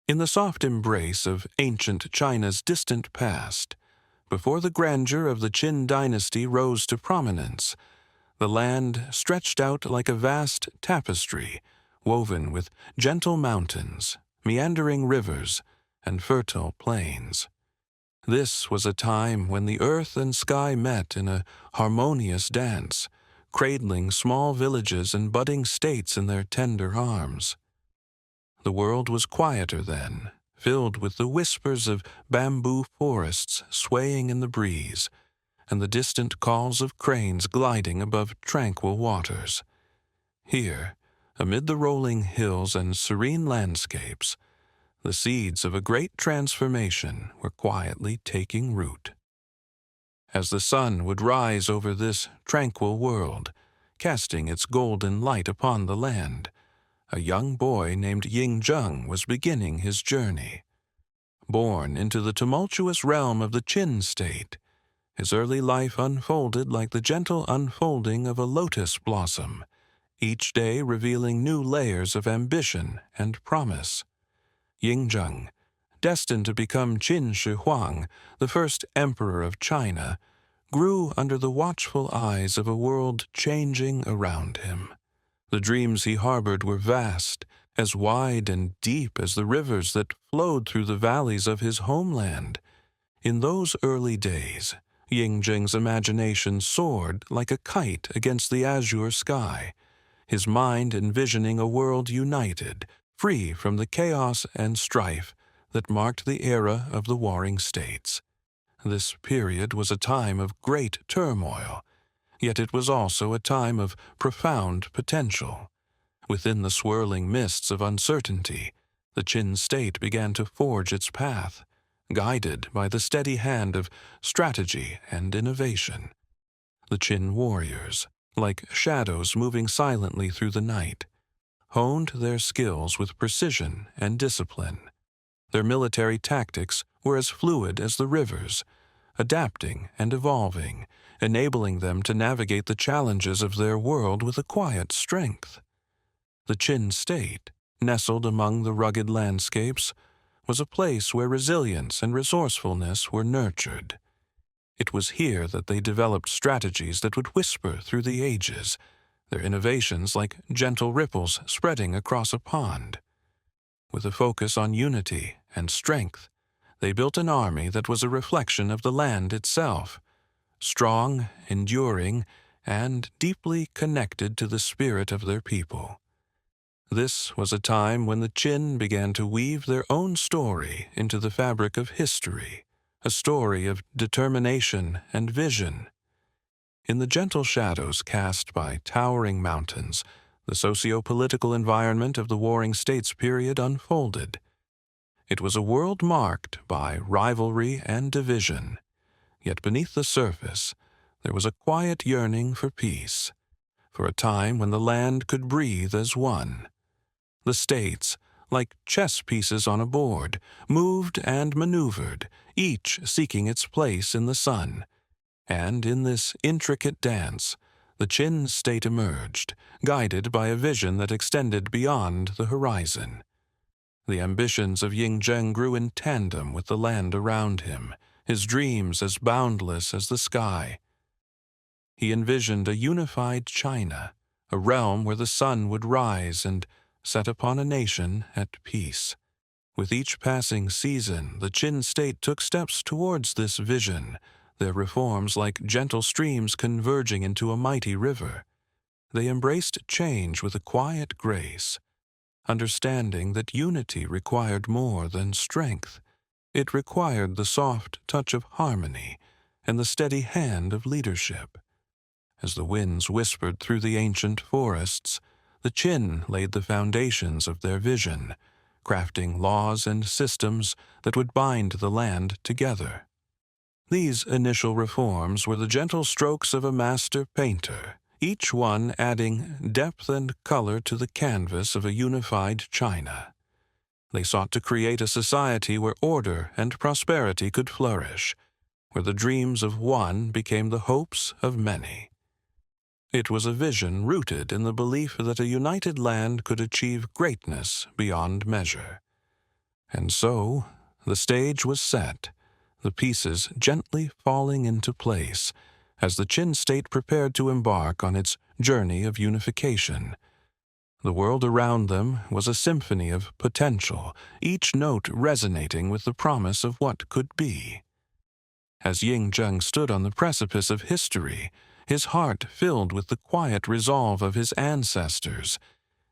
In the soft embrace of ancient China's distant past, before the grandeur of the Qin dynasty rose to prominence, the land stretched out like a vast tapestry, woven with gentle mountains, meandering rivers, and fertile plains. This was a time when the earth and sky met in a harmonious dance, cradling small villages and budding states in their tender arms. The world was quieter then, filled with the whispers of bamboo forests swaying in the breeze, and the distant calls of cranes gliding above tranquil waters. Here, amid the rolling hills and serene landscapes, the seeds of a great transformation were quietly taking root. As the sun would rise over this tranquil world, casting its golden light upon the land, a young boy named Ying-jung was beginning his journey. Born into the tumultuous realm of the Qin state, his early life unfolded like the gentle unfolding of a lotus blossom, each day revealing new layers of ambition and promise. Ying-jung, destined to become Qin Shi Huang, the first emperor of China, grew under the watchful eyes of a world changing around him. The dreams he harbored were vast, as wide and deep as the rivers that flowed through the valleys of his homeland. In those early days, Ying-jung's imagination soared like a kite against the azure sky, his mind envisioning a world united, free from the chaos and strife that marked the era of the warring states. This period was a time of great turmoil, yet it was also a time of profound potential. Within the swirling mists of uncertainty, the Qin state began to forge its path, guided by the steady hand of strategy and innovation. The Qin warriors, like shadows moving silently through the night, honed their skills with precision and discipline. Their military tactics were as fluid as the rivers, adapting and evolving, enabling them to navigate the challenges of their world with a quiet strength. The Qin state, nestled among the rugged landscapes, was a place where resilience and resourcefulness were nurtured. It was here that they developed strategies that would whisper through the ages, their innovations like gentle ripples spreading across a pond. With a focus on unity and strength, they built an army that was a reflection of the land itself, strong, enduring, and deeply connected to the spirit of their people. This was a time when the Qin began to weave their own story into the fabric of history, a story of determination and vision. In the gentle shadows cast by towering mountains, the socio-political environment of the Warring States period unfolded. It was a world marked by rivalry and division, yet beneath the surface there was a quiet yearning for peace, for a time when the land could breathe as one. The states, like chess pieces on a board, moved and maneuvered, each seeking its place in the sun. And in this intricate dance, the Qin state emerged, guided by a vision that extended beyond the horizon. The ambitions of Ying-jung grew in tandem with the land around him, his dreams as boundless as the sky. He envisioned a unified China, a realm where the sun would rise and set upon a nation at peace. With each passing season, the Qin state took steps towards this vision, their reforms like gentle streams converging into a mighty river. They embraced change with a quiet grace, understanding that unity required more than strength. It required the soft touch of harmony and the steady hand of leadership. As the winds whispered through the ancient forests, the Qin laid the foundations of their vision, crafting laws and systems that would bind the land together. These initial reforms were the gentle strokes of a master painter, each one adding depth and color to the canvas of a unified China. They sought to create a society where order and prosperity could flourish, where the dreams of one became the hopes of many. It was a vision rooted in the belief that a united land could achieve greatness beyond measure. And so, the stage was set, the pieces gently falling into place as the Qin state prepared to embark on its journey of unification. The world around them was a symphony of potential, each note resonating with the promise of what could be. As Ying-jung stood on the precipice of history, his heart filled with the quiet resolve of his ancestors,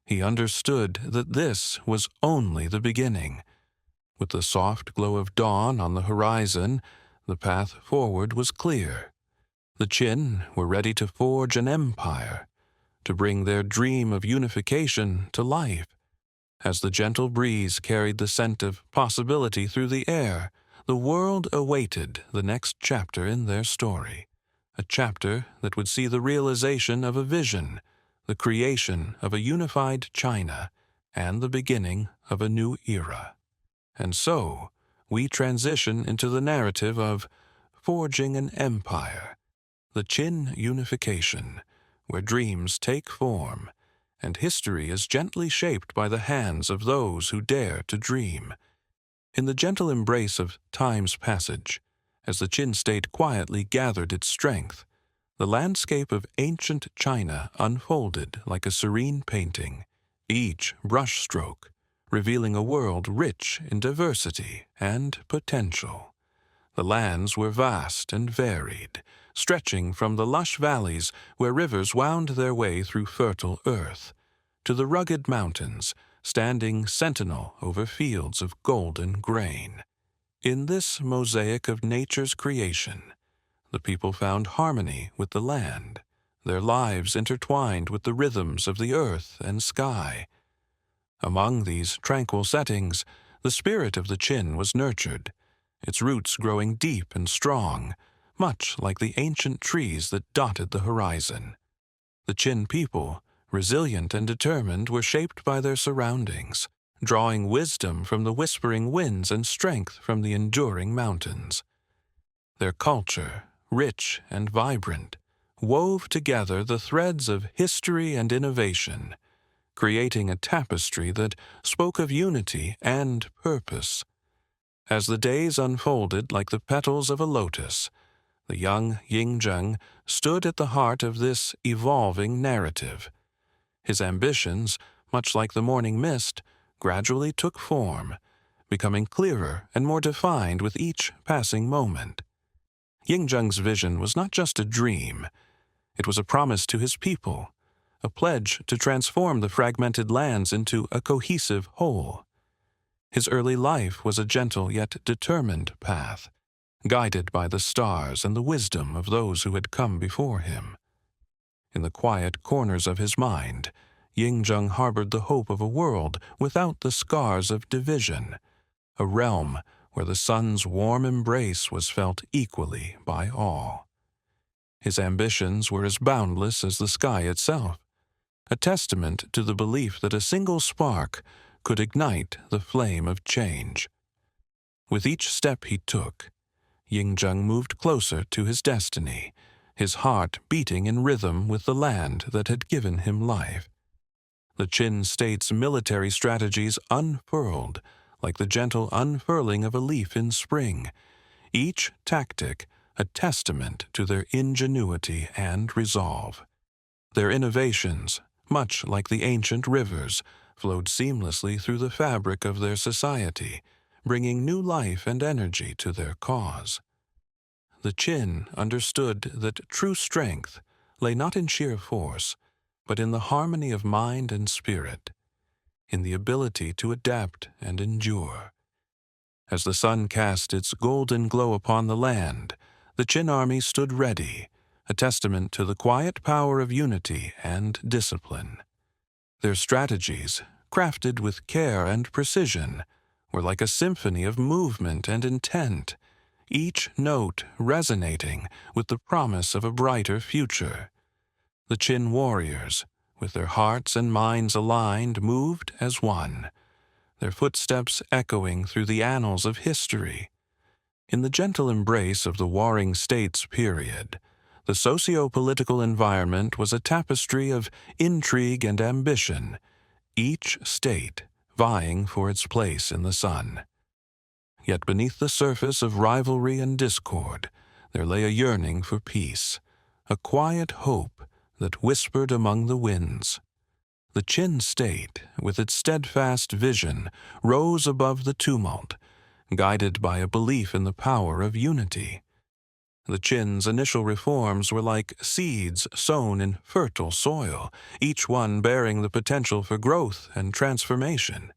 he understood that this was only the beginning. With the soft glow of dawn on the horizon, the path forward was clear. The Qin were ready to forge an empire, to bring their dream of unification to life. As the gentle breeze carried the scent of possibility through the air, the world awaited the next chapter in their story, a chapter that would see the realization of a vision, the creation of a unified China, and the beginning of a new era. And so, we transition into the narrative of Forging an Empire, the Qin unification, where dreams take form, and history is gently shaped by the hands of those who dare to dream. In the gentle embrace of time's passage, as the Qin state quietly gathered its strength, the landscape of ancient China unfolded like a serene painting, each brushstroke revealing a world rich in diversity and potential. The lands were vast and varied, stretching from the lush valleys where rivers wound their way through fertile earth, to the rugged mountains standing sentinel over fields of golden grain. In this mosaic of nature's creation, the people found harmony with the land, their lives intertwined with the rhythms of the earth and sky. Among these tranquil settings, the spirit of the Qin was nurtured, its roots growing deep and strong, much like the ancient trees that dotted the horizon. The Qin people, resilient and determined, were shaped by their surroundings, drawing wisdom from the whispering winds and strength from the enduring mountains. Their culture, rich and vibrant, wove together the threads of history and innovation, creating a tapestry that spoke of unity and purpose. As the days unfolded like the petals of a lotus, the young Ying-jung stood at the heart of this evolving narrative. His ambitions, much like the morning mist, gradually took form, becoming clearer and more defined with each passing moment. Ying-jung's vision was not just a dream. It was a promise to his people, a pledge to transform the fragmented lands into a cohesive whole. His early life was a gentle yet determined path, guided by the stars and the wisdom of those who had come before him. In the quiet corners of his mind, Ying-jung harbored the hope of a world without the scars of division, a realm where the sun's warm embrace was felt equally by all. His ambitions were as boundless as the sky itself, a testament to the belief that a single spark could ignite the flame of change. With each step he took, Ying-jung moved closer to his destiny, his heart beating in rhythm with the land that had given him life. The Qin state's military strategies unfurled like the gentle unfurling of a leaf in spring, each tactic a testament to their ingenuity and resolve. Their innovations, much like the ancient rivers, flowed seamlessly through the fabric of their society, bringing new life and energy to their cause. The Qin understood that true strength lay not in sheer force, but in the harmony of mind and spirit, in the ability to adapt and endure. As the sun cast its golden glow upon the land, the Qin army stood ready, a testament to the quiet power of unity and discipline. Their strategies, crafted with care and precision, were like a symphony of movement and intent, each note resonating with the promise of a brighter future. The Qin warriors, with their hearts and minds aligned, moved as one, their footsteps echoing through the annals of history. In the gentle embrace of the warring states period, the socio-political environment was a tapestry of intrigue and ambition, each state vying for its place in the sun. Yet beneath the surface of rivalry and discord, there lay a yearning for peace, a quiet hope that whispered among the winds. The Qin state, with its steadfast vision, rose above the tumult, guided by a belief in the power of unity. The Qin's initial reforms were like seeds sown in fertile soil, each one bearing the potential for growth and transformation.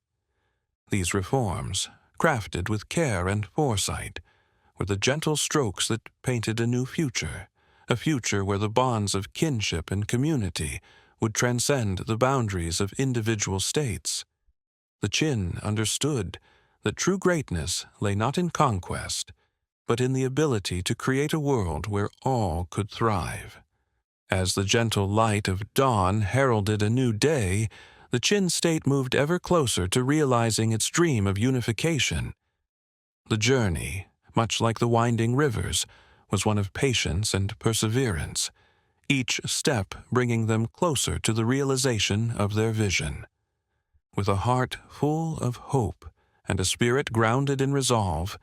These reforms, crafted with care and foresight, were the gentle strokes that painted a new future, a future where the bonds of kinship and community would transcend the boundaries of individual states. The Qin understood that true greatness lay not in conquest, but in the ability to create a world where all could thrive. As the gentle light of dawn heralded a new day, the Qin state moved ever closer to realizing its dream of unification. The journey, much like the winding rivers, was one of patience and perseverance, each step bringing them closer to the realization of their vision. With a heart full of hope and a spirit grounded in resolve,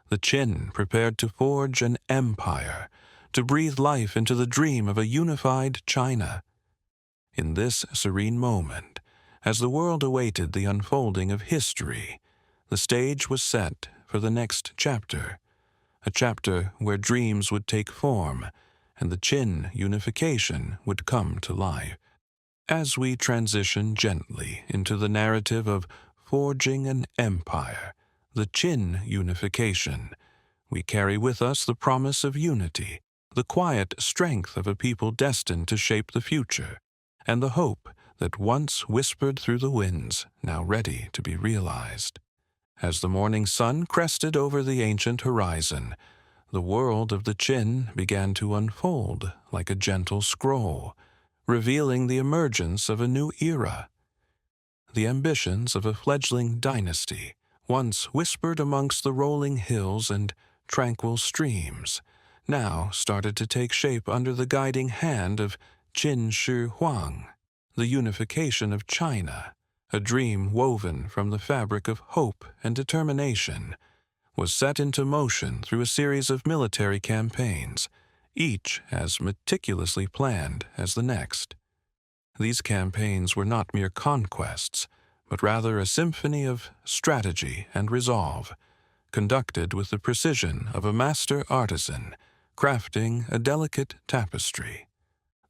the Qin prepared to forge an empire, to breathe life into the dream of a unified China. In this serene moment, as the world awaited the unfolding of history, the stage was set for the next chapter, a chapter where dreams would take form and the Qin unification would come to life. As we transition gently into the narrative of forging an empire, the Qin unification, we carry with us the promise of unity, the quiet strength of a people destined to shape the future, and the hope that once whispered through the winds, now ready to be realized. As the morning sun crested over the ancient horizon, the world of the Qin began to unfold like a gentle scroll, revealing the emergence of a new era. The ambitions of a fledgling dynasty, once whispered amongst the rolling hills and tranquil streams, now started to take shape under the guiding hand of Qin Shi Huang. The unification of China, a dream woven from the fabric of hope and determination, was set into motion through a series of military campaigns, each as meticulously planned as the next. These campaigns were not mere conquests, but rather a symphony of strategy and resolve, conducted with the precision of a master artisan, crafting a delicate tapestry.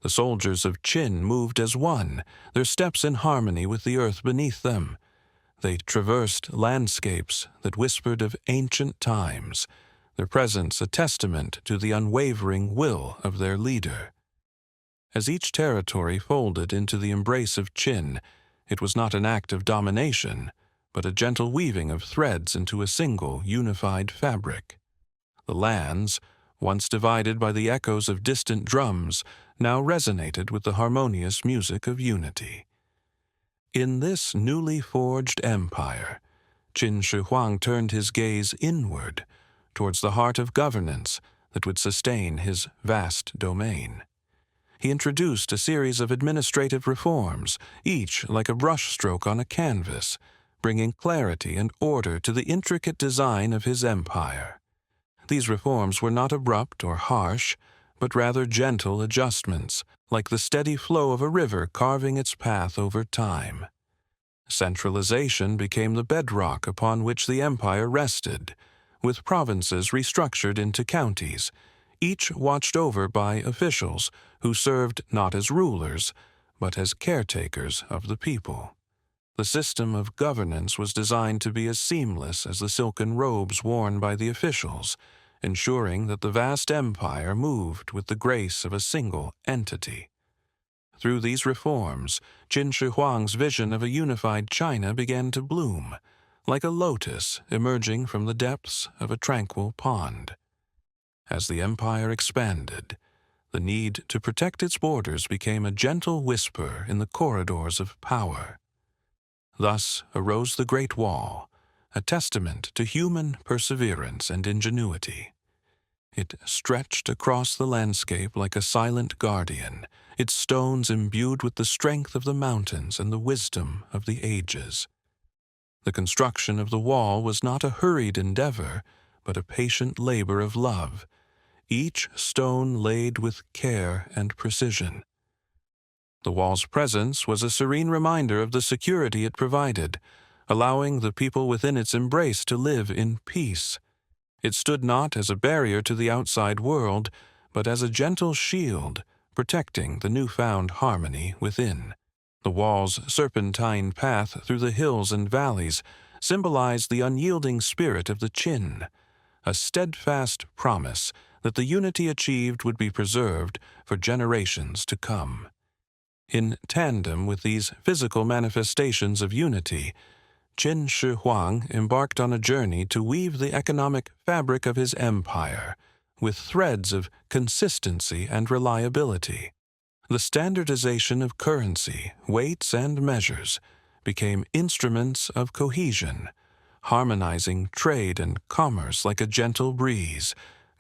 The soldiers of Qin moved as one, their steps in harmony with the earth beneath them. They traversed landscapes that whispered of ancient times, their presence a testament to the unwavering will of their leader. As each territory folded into the embrace of Qin, it was not an act of domination, but a gentle weaving of threads into a single, unified fabric. The lands, once divided by the echoes of distant drums, now resonated with the harmonious music of unity. In this newly forged empire, Qin Shi Huang turned his gaze inward, towards the heart of governance that would sustain his vast domain. He introduced a series of administrative reforms, each like a brushstroke on a canvas, bringing clarity and order to the intricate design of his empire. These reforms were not abrupt or harsh, but rather gentle adjustments, like the steady flow of a river carving its path over time. Centralization became the bedrock upon which the empire rested, with provinces restructured into counties, each watched over by officials who served not as rulers, but as caretakers of the people. The system of governance was designed to be as seamless as the silken robes worn by the officials, ensuring that the vast empire moved with the grace of a single entity. Through these reforms, Qin Shi Huang's vision of a unified China began to bloom, like a lotus emerging from the depths of a tranquil pond. As the empire expanded, the need to protect its borders became a gentle whisper in the corridors of power. Thus arose the Great Wall, a testament to human perseverance and ingenuity. It stretched across the landscape like a silent guardian, its stones imbued with the strength of the mountains and the wisdom of the ages. The construction of the wall was not a hurried endeavor, but a patient labor of love, each stone laid with care and precision. The wall's presence was a serene reminder of the security it provided, allowing the people within its embrace to live in peace. It stood not as a barrier to the outside world, but as a gentle shield, protecting the newfound harmony within. The wall's serpentine path through the hills and valleys symbolized the unyielding spirit of the Qin, a steadfast promise that the unity achieved would be preserved for generations to come. In tandem with these physical manifestations of unity, Qin Shi Huang embarked on a journey to weave the economic fabric of his empire with threads of consistency and reliability. The standardization of currency, weights, and measures became instruments of cohesion, harmonizing trade and commerce like a gentle breeze,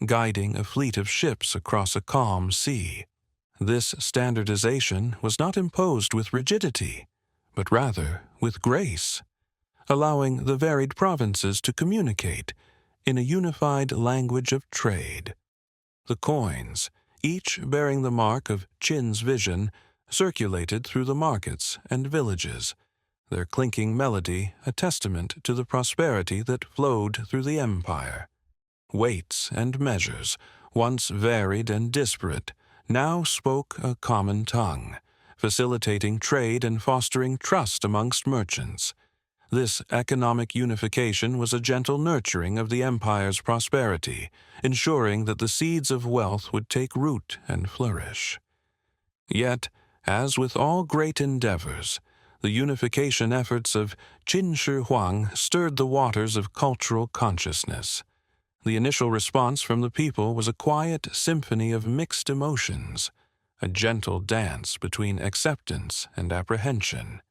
guiding a fleet of ships across a calm sea. This standardization was not imposed with rigidity, but rather with grace, allowing the varied provinces to communicate in a unified language of trade. The coins, each bearing the mark of Qin's vision, circulated through the markets and villages, their clinking melody a testament to the prosperity that flowed through the empire. Weights and measures, once varied and disparate, now spoke a common tongue, facilitating trade and fostering trust amongst merchants. This economic unification was a gentle nurturing of the empire's prosperity, ensuring that the seeds of wealth would take root and flourish. Yet, as with all great endeavors, the unification efforts of Qin Shi Huang stirred the waters of cultural consciousness. The initial response from the people was a quiet symphony of mixed emotions, a gentle dance between acceptance and apprehension.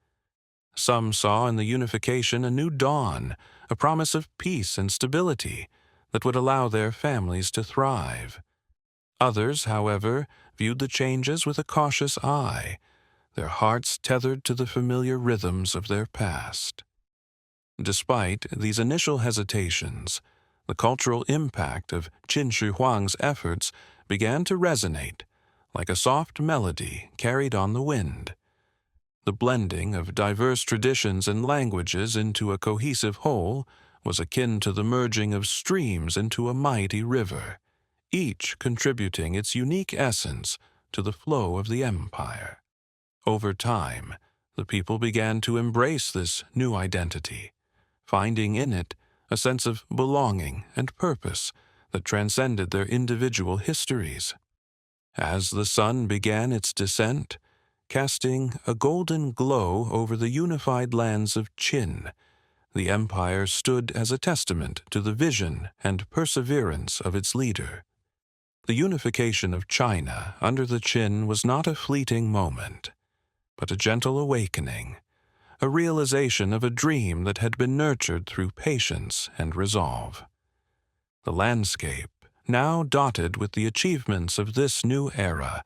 Some saw in the unification a new dawn, a promise of peace and stability that would allow their families to thrive. Others, however, viewed the changes with a cautious eye, their hearts tethered to the familiar rhythms of their past. Despite these initial hesitations, the cultural impact of Qin Shi Huang's efforts began to resonate, like a soft melody carried on the wind. The blending of diverse traditions and languages into a cohesive whole was akin to the merging of streams into a mighty river, each contributing its unique essence to the flow of the empire. Over time, the people began to embrace this new identity, finding in it a sense of belonging and purpose that transcended their individual histories. As the sun began its descent, casting a golden glow over the unified lands of Qin, the empire stood as a testament to the vision and perseverance of its leader. The unification of China under the Qin was not a fleeting moment, but a gentle awakening, a realization of a dream that had been nurtured through patience and resolve. The landscape, now dotted with the achievements of this new era,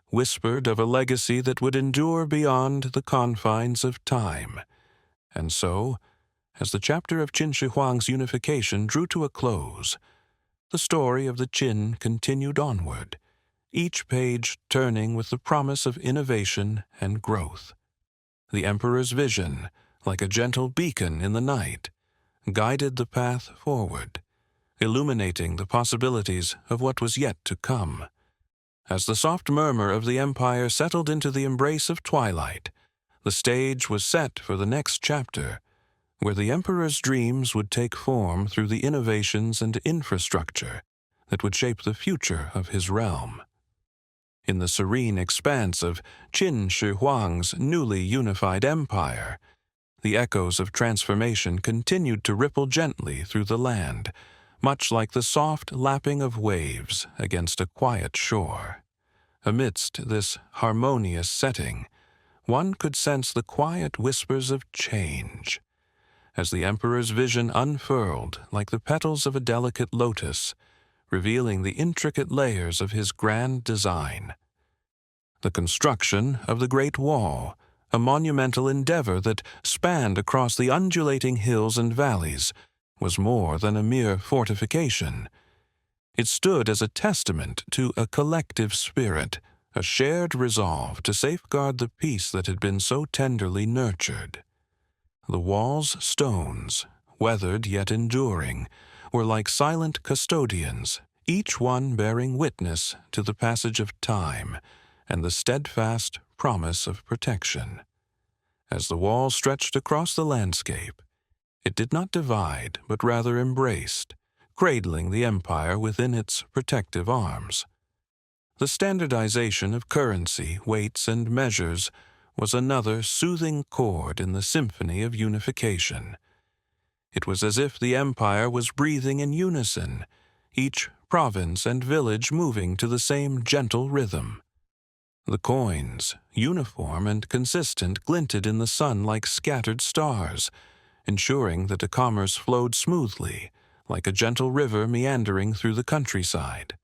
whispered of a legacy that would endure beyond the confines of time. And so, as the chapter of Qin Shi Huang's unification drew to a close, the story of the Qin continued onward, each page turning with the promise of innovation and growth. The emperor's vision, like a gentle beacon in the night, guided the path forward, illuminating the possibilities of what was yet to come. As the soft murmur of the empire settled into the embrace of twilight, the stage was set for the next chapter, where the emperor's dreams would take form through the innovations and infrastructure that would shape the future of his realm. In the serene expanse of Qin Shi Huang's newly unified empire, the echoes of transformation continued to ripple gently through the land, much like the soft lapping of waves against a quiet shore. Amidst this harmonious setting, one could sense the quiet whispers of change. As the emperor's vision unfurled like the petals of a delicate lotus, revealing the intricate layers of his grand design. The construction of the Great Wall, a monumental endeavor that spanned across the undulating hills and valleys, was more than a mere fortification. It stood as a testament to a collective spirit, a shared resolve to safeguard the peace that had been so tenderly nurtured. The walls' stones, weathered yet enduring, were like silent custodians, each one bearing witness to the passage of time and the steadfast promise of protection. As the wall stretched across the landscape, it did not divide, but rather embraced, cradling the empire within its protective arms. The standardization of currency, weights, and measures was another soothing chord in the symphony of unification. It was as if the empire was breathing in unison, each province and village moving to the same gentle rhythm. The coins, uniform and consistent, glinted in the sun like scattered stars, ensuring that the commerce flowed smoothly, like a gentle river meandering through the countryside.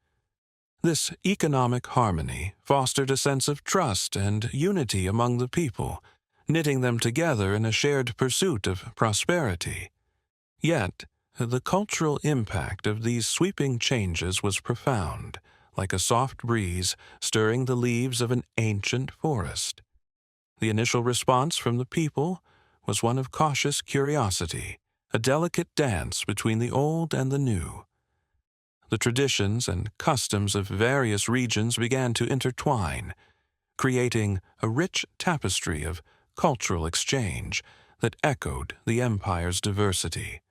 This economic harmony fostered a sense of trust and unity among the people, knitting them together in a shared pursuit of prosperity. Yet, the cultural impact of these sweeping changes was profound, like a soft breeze stirring the leaves of an ancient forest. The initial response from the people was one of cautious curiosity, a delicate dance between the old and the new. The traditions and customs of various regions began to intertwine, creating a rich tapestry of cultural exchange that echoed the empire's diversity.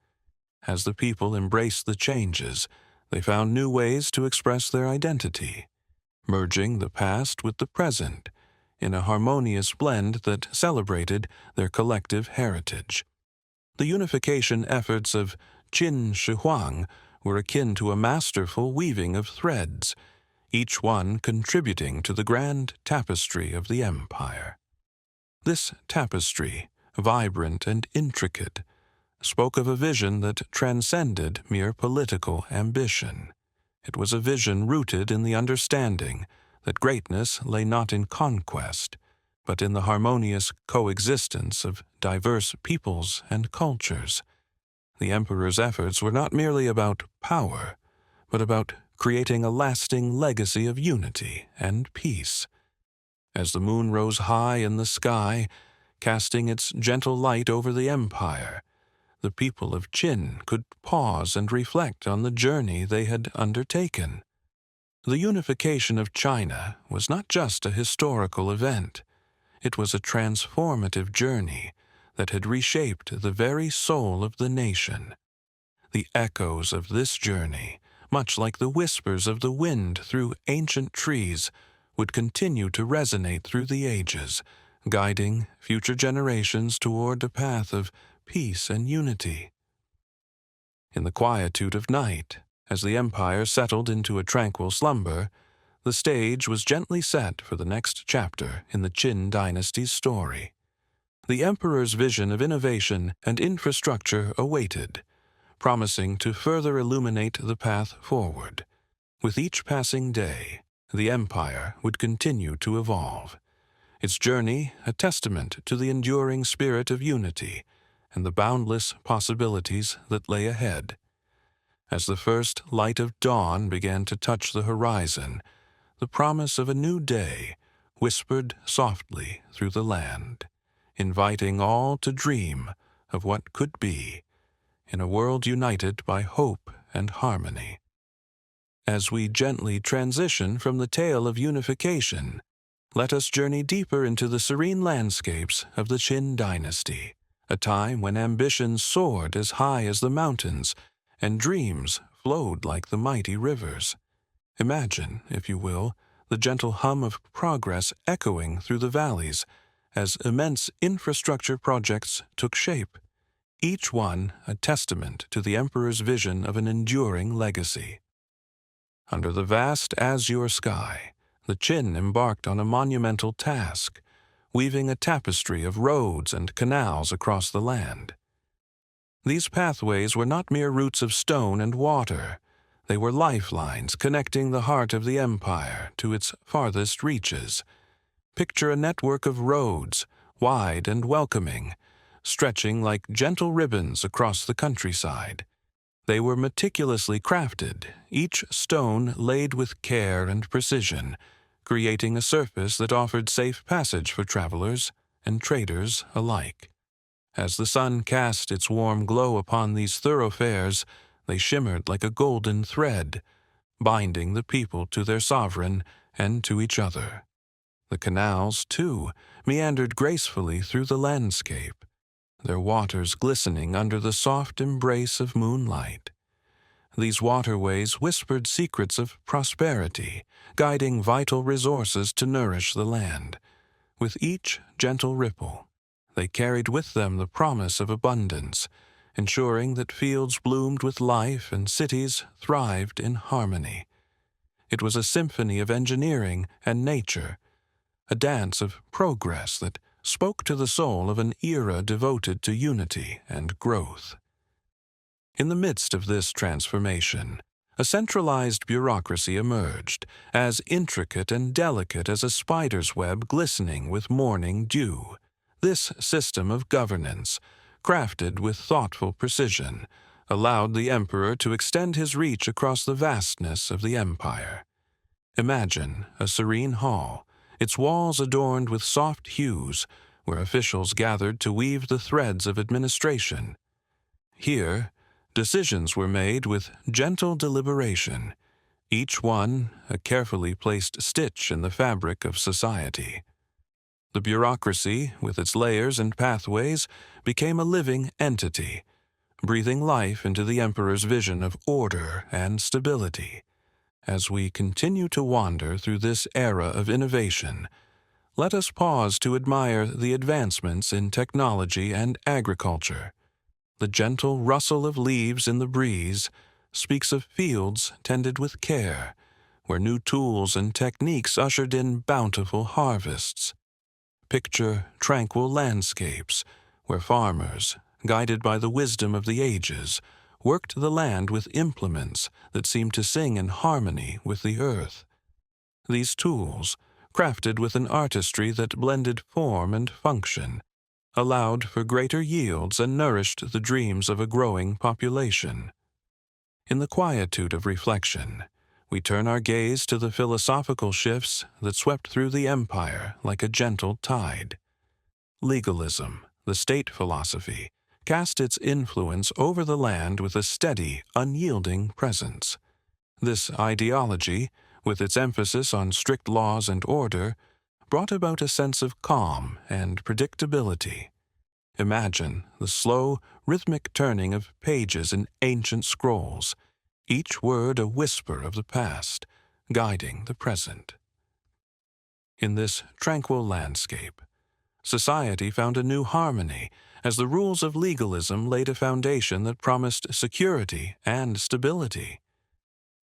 As the people embraced the changes, they found new ways to express their identity, merging the past with the present in a harmonious blend that celebrated their collective heritage. The unification efforts of Qin Shi Huang were akin to a masterful weaving of threads, each one contributing to the grand tapestry of the empire. This tapestry, vibrant and intricate, spoke of a vision that transcended mere political ambition. It was a vision rooted in the understanding that greatness lay not in conquest, but in the harmonious coexistence of diverse peoples and cultures. The emperor's efforts were not merely about power, but about creating a lasting legacy of unity and peace. As the moon rose high in the sky, casting its gentle light over the empire, the people of Qin could pause and reflect on the journey they had undertaken. The unification of China was not just a historical event. It was a transformative journey that had reshaped the very soul of the nation. The echoes of this journey, much like the whispers of the wind through ancient trees, would continue to resonate through the ages, guiding future generations toward a path of peace and unity. In the quietude of night, as the empire settled into a tranquil slumber, the stage was gently set for the next chapter in the Qin dynasty's story. The emperor's vision of innovation and infrastructure awaited, promising to further illuminate the path forward. With each passing day, the empire would continue to evolve, its journey a testament to the enduring spirit of unity and the boundless possibilities that lay ahead. As the first light of dawn began to touch the horizon, the promise of a new day whispered softly through the land, inviting all to dream of what could be in a world united by hope and harmony. As we gently transition from the tale of unification, let us journey deeper into the serene landscapes of the Qin dynasty, a time when ambitions soared as high as the mountains and dreams flowed like the mighty rivers. Imagine, if you will, the gentle hum of progress echoing through the valleys as immense infrastructure projects took shape, each one a testament to the emperor's vision of an enduring legacy. Under the vast azure sky, the Qin embarked on a monumental task, weaving a tapestry of roads and canals across the land. These pathways were not mere routes of stone and water. They were lifelines connecting the heart of the empire to its farthest reaches. Picture a network of roads wide and welcoming, stretching like gentle ribbons across the countryside. They were meticulously crafted, each stone laid with care and precision, creating a surface that offered safe passage for travelers and traders alike. As the sun cast its warm glow upon these thoroughfares, they shimmered like a golden thread, binding the people to their sovereign and to each other. The canals, too, meandered gracefully through the landscape, their waters glistening under the soft embrace of moonlight. These waterways whispered secrets of prosperity, guiding vital resources to nourish the land. With each gentle ripple, they carried with them the promise of abundance, ensuring that fields bloomed with life and cities thrived in harmony. It was a symphony of engineering and nature, a dance of progress that spoke to the soul of an era devoted to unity and growth. In the midst of this transformation, a centralized bureaucracy emerged, as intricate and delicate as a spider's web glistening with morning dew. This system of governance, crafted with thoughtful precision, allowed the emperor to extend his reach across the vastness of the empire. Imagine a serene hall, its walls adorned with soft hues, where officials gathered to weave the threads of administration. Here, decisions were made with gentle deliberation, each one a carefully placed stitch in the fabric of society. The bureaucracy, with its layers and pathways, became a living entity, breathing life into the emperor's vision of order and stability. As we continue to wander through this era of innovation, let us pause to admire the advancements in technology and agriculture. The gentle rustle of leaves in the breeze speaks of fields tended with care, where new tools and techniques ushered in bountiful harvests. Picture tranquil landscapes, where farmers, guided by the wisdom of the ages, worked the land with implements that seemed to sing in harmony with the earth. These tools, crafted with an artistry that blended form and function, allowed for greater yields and nourished the dreams of a growing population. In the quietude of reflection, we turn our gaze to the philosophical shifts that swept through the empire like a gentle tide. Legalism, the state philosophy, cast its influence over the land with a steady, unyielding presence. This ideology, with its emphasis on strict laws and order, brought about a sense of calm and predictability. Imagine the slow, rhythmic turning of pages in ancient scrolls, each word a whisper of the past, guiding the present. In this tranquil landscape, society found a new harmony as the rules of legalism laid a foundation that promised security and stability.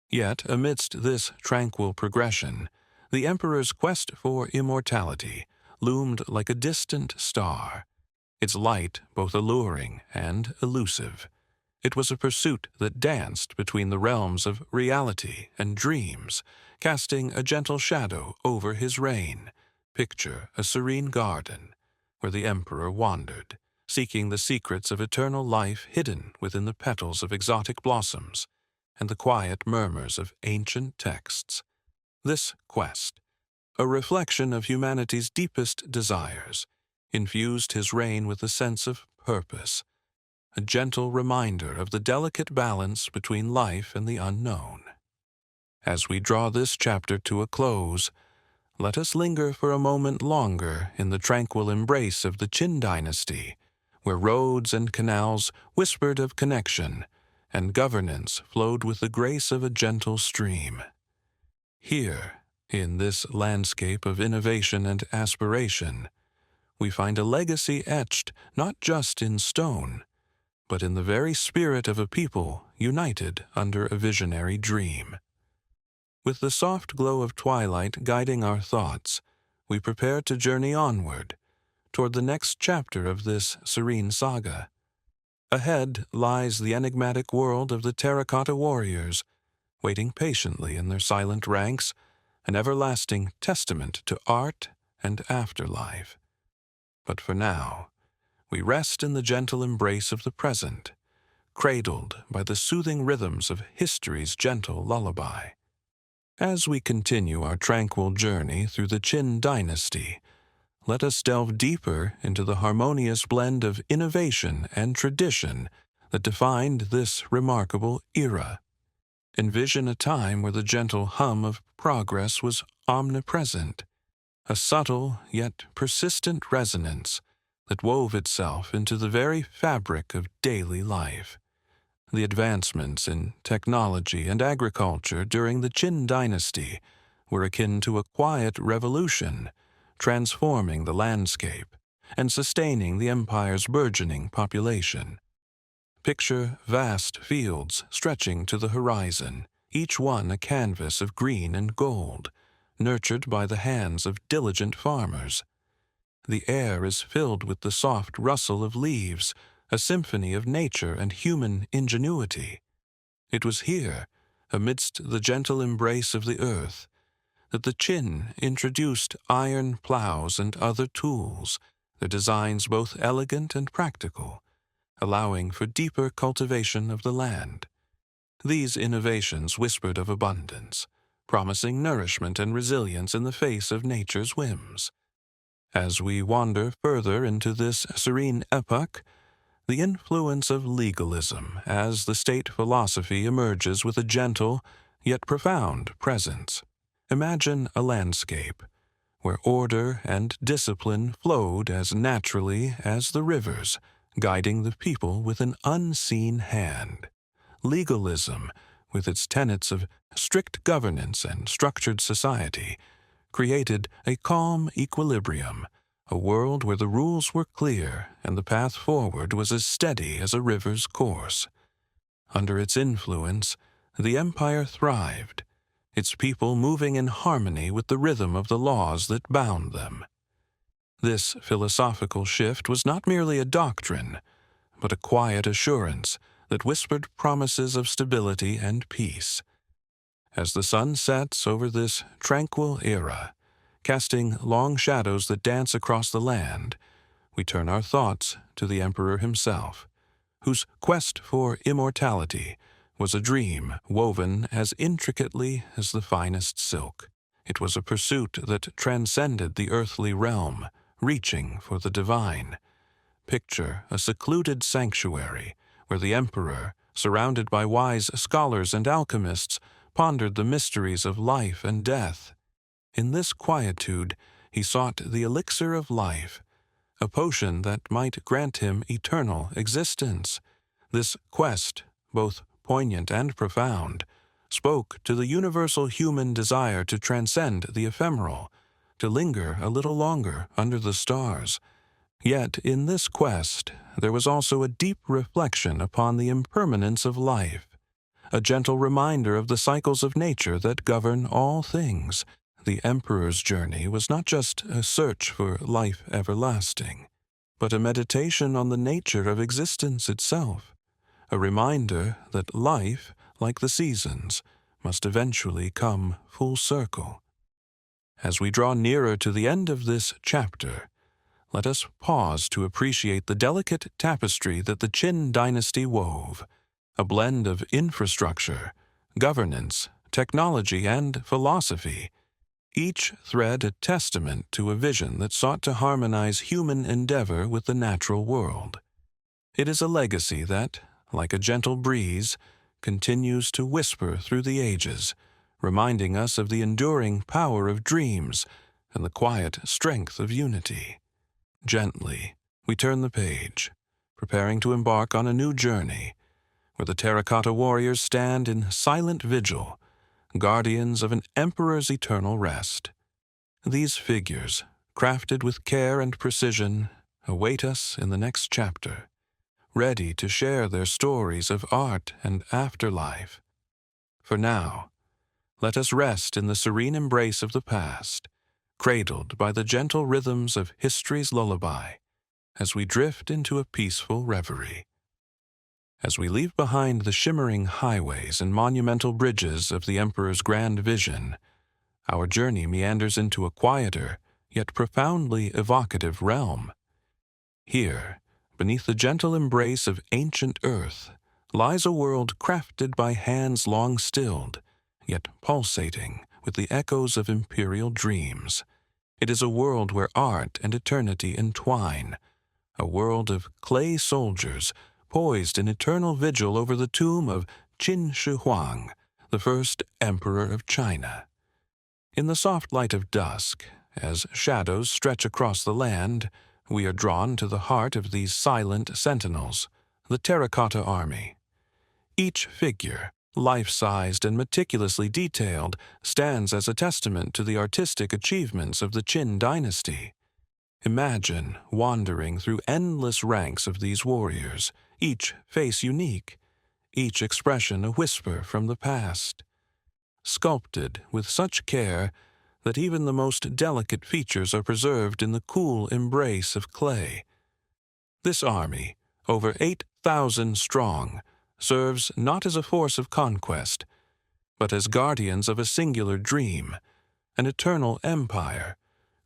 Yet, amidst this tranquil progression, the emperor's quest for immortality loomed like a distant star, its light both alluring and elusive. It was a pursuit that danced between the realms of reality and dreams, casting a gentle shadow over his reign. Picture a serene garden, where the emperor wandered, seeking the secrets of eternal life hidden within the petals of exotic blossoms and the quiet murmurs of ancient texts. This quest, a reflection of humanity's deepest desires, infused his reign with a sense of purpose, a gentle reminder of the delicate balance between life and the unknown. As we draw this chapter to a close, let us linger for a moment longer in the tranquil embrace of the Qin dynasty, where roads and canals whispered of connection, and governance flowed with the grace of a gentle stream. Here, in this landscape of innovation and aspiration, we find a legacy etched not just in stone, but in the very spirit of a people united under a visionary dream. With the soft glow of twilight guiding our thoughts, we prepare to journey onward, toward the next chapter of this serene saga. Ahead lies the enigmatic world of the terracotta warriors, waiting patiently in their silent ranks, an everlasting testament to art and afterlife. But for now, we rest in the gentle embrace of the present, cradled by the soothing rhythms of history's gentle lullaby. As we continue our tranquil journey through the Qin Dynasty, let us delve deeper into the harmonious blend of innovation and tradition that defined this remarkable era. Envision a time where the gentle hum of progress was omnipresent, a subtle yet persistent resonance that wove itself into the very fabric of daily life. The advancements in technology and agriculture during the Qin Dynasty were akin to a quiet revolution, transforming the landscape and sustaining the empire's burgeoning population. Picture vast fields stretching to the horizon, each one a canvas of green and gold, nurtured by the hands of diligent farmers. The air is filled with the soft rustle of leaves, a symphony of nature and human ingenuity. It was here, amidst the gentle embrace of the earth, that the Qin introduced iron plows and other tools, their designs both elegant and practical, allowing for deeper cultivation of the land. These innovations whispered of abundance, promising nourishment and resilience in the face of nature's whims. As we wander further into this serene epoch, the influence of legalism as the state philosophy emerges with a gentle yet profound presence. Imagine a landscape where order and discipline flowed as naturally as the rivers, guiding the people with an unseen hand. Legalism, with its tenets of strict governance and structured society, created a calm equilibrium, a world where the rules were clear and the path forward was as steady as a river's course. Under its influence, the empire thrived, its people moving in harmony with the rhythm of the laws that bound them. This philosophical shift was not merely a doctrine, but a quiet assurance that whispered promises of stability and peace. As the sun sets over this tranquil era, casting long shadows that dance across the land, we turn our thoughts to the emperor himself, whose quest for immortality was a dream woven as intricately as the finest silk. It was a pursuit that transcended the earthly realm, reaching for the divine. Picture a secluded sanctuary where the emperor, surrounded by wise scholars and alchemists, pondered the mysteries of life and death. In this quietude, he sought the elixir of life, a potion that might grant him eternal existence. This quest, both poignant and profound, spoke to the universal human desire to transcend the ephemeral, to linger a little longer under the stars. Yet in this quest, there was also a deep reflection upon the impermanence of life, a gentle reminder of the cycles of nature that govern all things. The emperor's journey was not just a search for life everlasting, but a meditation on the nature of existence itself, a reminder that life, like the seasons, must eventually come full circle. As we draw nearer to the end of this chapter, let us pause to appreciate the delicate tapestry that the Qin dynasty wove, a blend of infrastructure, governance, technology, and philosophy, each thread a testament to a vision that sought to harmonize human endeavor with the natural world. It is a legacy that, like a gentle breeze, continues to whisper through the ages, reminding us of the enduring power of dreams and the quiet strength of unity. Gently, we turn the page, preparing to embark on a new journey, where the terracotta warriors stand in silent vigil, guardians of an emperor's eternal rest. These figures, crafted with care and precision, await us in the next chapter, ready to share their stories of art and afterlife. For now, let us rest in the serene embrace of the past, cradled by the gentle rhythms of history's lullaby, as we drift into a peaceful reverie. As we leave behind the shimmering highways and monumental bridges of the emperor's grand vision, our journey meanders into a quieter, yet profoundly evocative realm. Here, beneath the gentle embrace of ancient earth, lies a world crafted by hands long stilled, yet pulsating with the echoes of imperial dreams. It is a world where art and eternity entwine, a world of clay soldiers poised in eternal vigil over the tomb of Qin Shi Huang, the first emperor of China. In the soft light of dusk, as shadows stretch across the land, we are drawn to the heart of these silent sentinels, the terracotta army. Each figure, life-sized and meticulously detailed, stands as a testament to the artistic achievements of the Qin dynasty. Imagine wandering through endless ranks of these warriors, each face unique, each expression a whisper from the past, sculpted with such care that even the most delicate features are preserved in the cool embrace of clay. This army, over 8,000 strong, serves not as a force of conquest, but as guardians of a singular dream, an eternal empire,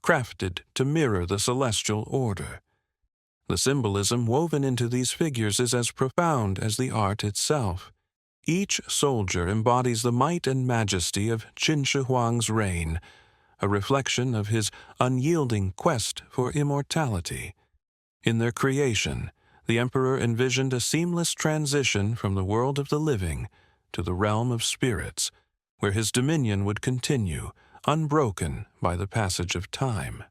crafted to mirror the celestial order. The symbolism woven into these figures is as profound as the art itself. Each soldier embodies the might and majesty of Qin Shi Huang's reign, a reflection of his unyielding quest for immortality. In their creation, the emperor envisioned a seamless transition from the world of the living to the realm of spirits, where his dominion would continue, unbroken by the passage of time.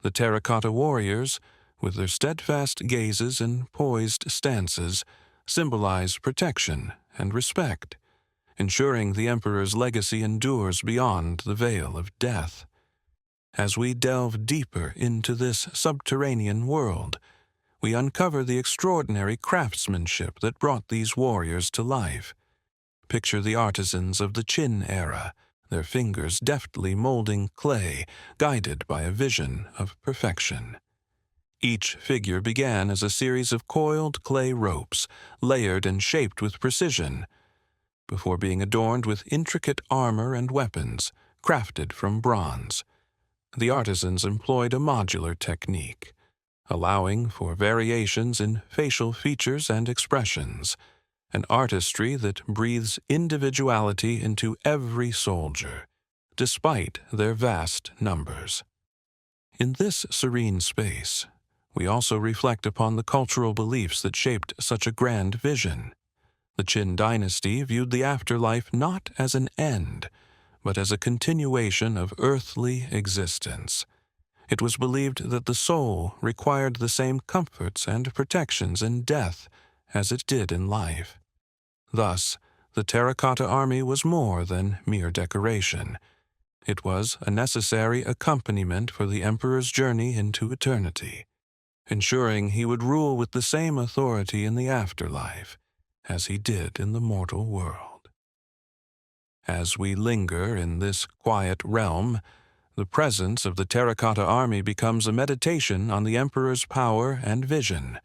The terracotta warriors, with their steadfast gazes and poised stances, symbolize protection and respect, ensuring the emperor's legacy endures beyond the veil of death. As we delve deeper into this subterranean world, we uncover the extraordinary craftsmanship that brought these warriors to life. Picture the artisans of the Qin era, their fingers deftly molding clay, guided by a vision of perfection. Each figure began as a series of coiled clay ropes, layered and shaped with precision, before being adorned with intricate armor and weapons, crafted from bronze. The artisans employed a modular technique, allowing for variations in facial features and expressions, an artistry that breathes individuality into every soldier, despite their vast numbers. In this serene space, we also reflect upon the cultural beliefs that shaped such a grand vision. The Qin dynasty viewed the afterlife not as an end, but as a continuation of earthly existence. It was believed that the soul required the same comforts and protections in death as it did in life. Thus, the terracotta army was more than mere decoration. It was a necessary accompaniment for the emperor's journey into eternity, ensuring he would rule with the same authority in the afterlife as he did in the mortal world. As we linger in this quiet realm, the presence of the terracotta army becomes a meditation on the emperor's power and vision.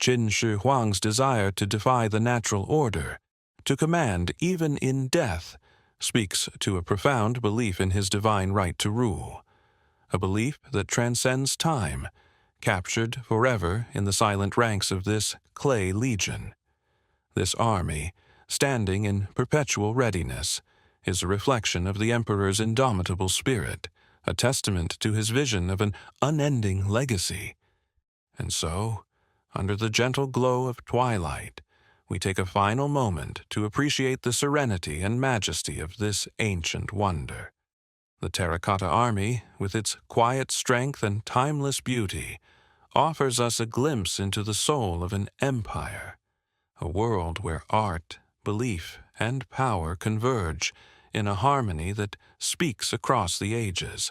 Qin Shi Huang's desire to defy the natural order, to command even in death, speaks to a profound belief in his divine right to rule, a belief that transcends time, captured forever in the silent ranks of this clay legion. This army, standing in perpetual readiness, is a reflection of the emperor's indomitable spirit, a testament to his vision of an unending legacy. And so, under the gentle glow of twilight, we take a final moment to appreciate the serenity and majesty of this ancient wonder. The terracotta army, with its quiet strength and timeless beauty, offers us a glimpse into the soul of an empire, a world where art, belief, and power converge in a harmony that speaks across the ages.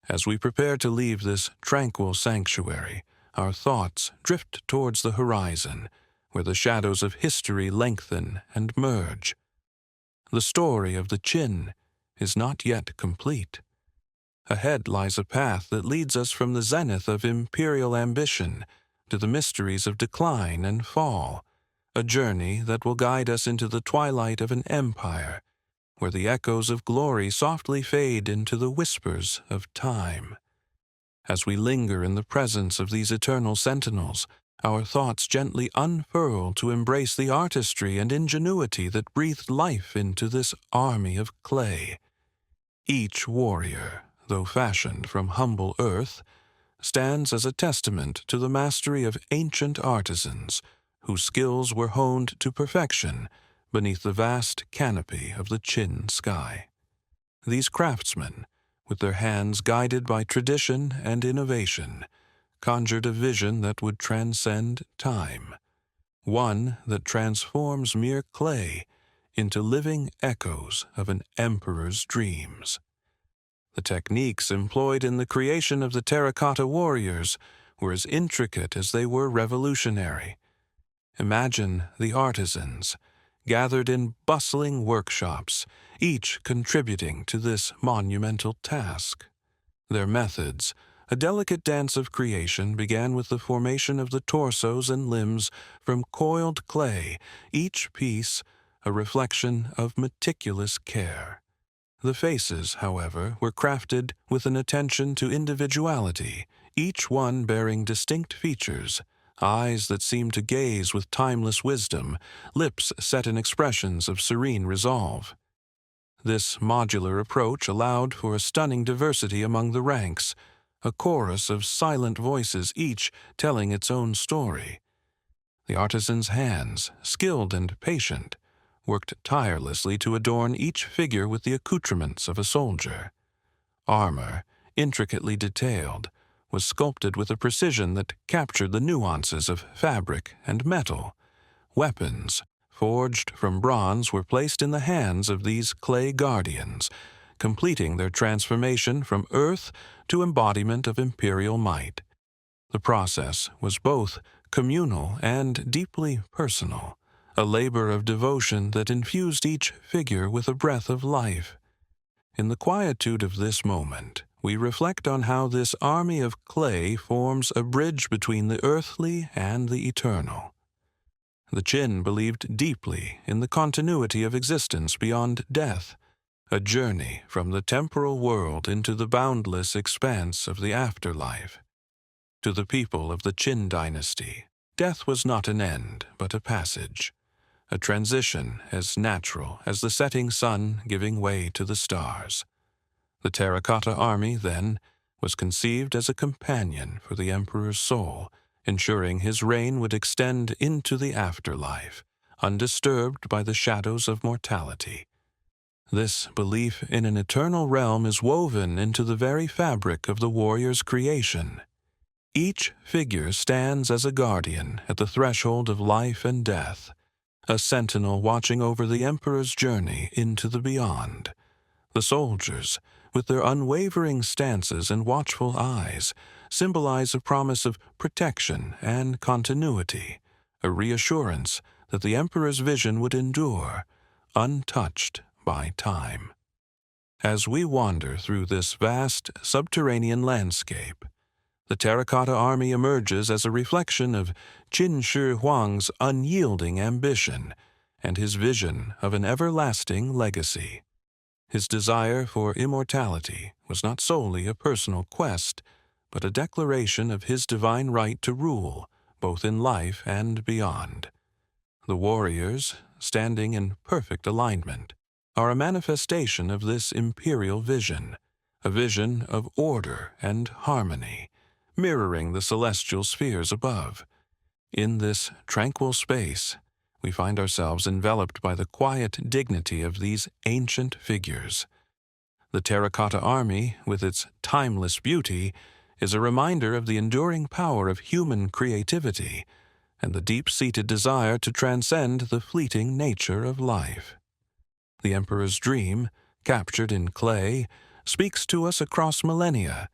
As we prepare to leave this tranquil sanctuary, our thoughts drift towards the horizon, where the shadows of history lengthen and merge. The story of the Qin is not yet complete. Ahead lies a path that leads us from the zenith of imperial ambition to the mysteries of decline and fall, a journey that will guide us into the twilight of an empire, where the echoes of glory softly fade into the whispers of time. As we linger in the presence of these eternal sentinels, our thoughts gently unfurl to embrace the artistry and ingenuity that breathed life into this army of clay. Each warrior, though fashioned from humble earth, stands as a testament to the mastery of ancient artisans, whose skills were honed to perfection beneath the vast canopy of the Qin sky. These craftsmen, with their hands guided by tradition and innovation, conjured a vision that would transcend time, one that transforms mere clay into living echoes of an emperor's dreams. The techniques employed in the creation of the terracotta warriors were as intricate as they were revolutionary. Imagine the artisans, gathered in bustling workshops, each contributing to this monumental task. Their methods, a delicate dance of creation, began with the formation of the torsos and limbs from coiled clay, each piece a reflection of meticulous care. The faces, however, were crafted with an attention to individuality, each one bearing distinct features, eyes that seemed to gaze with timeless wisdom, lips set in expressions of serene resolve. This modular approach allowed for a stunning diversity among the ranks, a chorus of silent voices, each telling its own story. The artisan's hands, skilled and patient, worked tirelessly to adorn each figure with the accoutrements of a soldier. Armor, intricately detailed, was sculpted with a precision that captured the nuances of fabric and metal. Weapons, forged from bronze, were placed in the hands of these clay guardians, completing their transformation from earth to embodiment of imperial might. The process was both communal and deeply personal, a labor of devotion that infused each figure with a breath of life. In the quietude of this moment, we reflect on how this army of clay forms a bridge between the earthly and the eternal. The Qin believed deeply in the continuity of existence beyond death, a journey from the temporal world into the boundless expanse of the afterlife. To the people of the Qin dynasty, death was not an end, but a passage, a transition as natural as the setting sun giving way to the stars. The terracotta army, then, was conceived as a companion for the emperor's soul, ensuring his reign would extend into the afterlife, undisturbed by the shadows of mortality. This belief in an eternal realm is woven into the very fabric of the warrior's creation. Each figure stands as a guardian at the threshold of life and death, a sentinel watching over the emperor's journey into the beyond. The soldiers, with their unwavering stances and watchful eyes, symbolize a promise of protection and continuity, a reassurance that the emperor's vision would endure, untouched by time. As we wander through this vast subterranean landscape, the terracotta army emerges as a reflection of Qin Shi Huang's unyielding ambition and his vision of an everlasting legacy. His desire for immortality was not solely a personal quest, but a declaration of his divine right to rule, both in life and beyond. The warriors, standing in perfect alignment, are a manifestation of this imperial vision, a vision of order and harmony, mirroring the celestial spheres above. In this tranquil space, we find ourselves enveloped by the quiet dignity of these ancient figures. The terracotta army, with its timeless beauty, is a reminder of the enduring power of human creativity and the deep-seated desire to transcend the fleeting nature of life. The emperor's dream, captured in clay, speaks to us across millennia,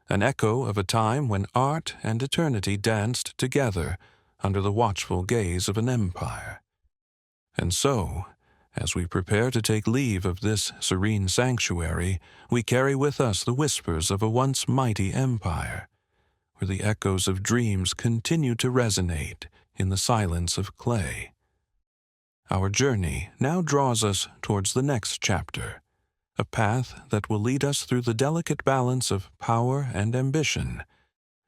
an echo of a time when art and eternity danced together under the watchful gaze of an empire. And so, as we prepare to take leave of this serene sanctuary, we carry with us the whispers of a once mighty empire, where the echoes of dreams continue to resonate in the silence of clay. Our journey now draws us towards the next chapter, a path that will lead us through the delicate balance of power and ambition,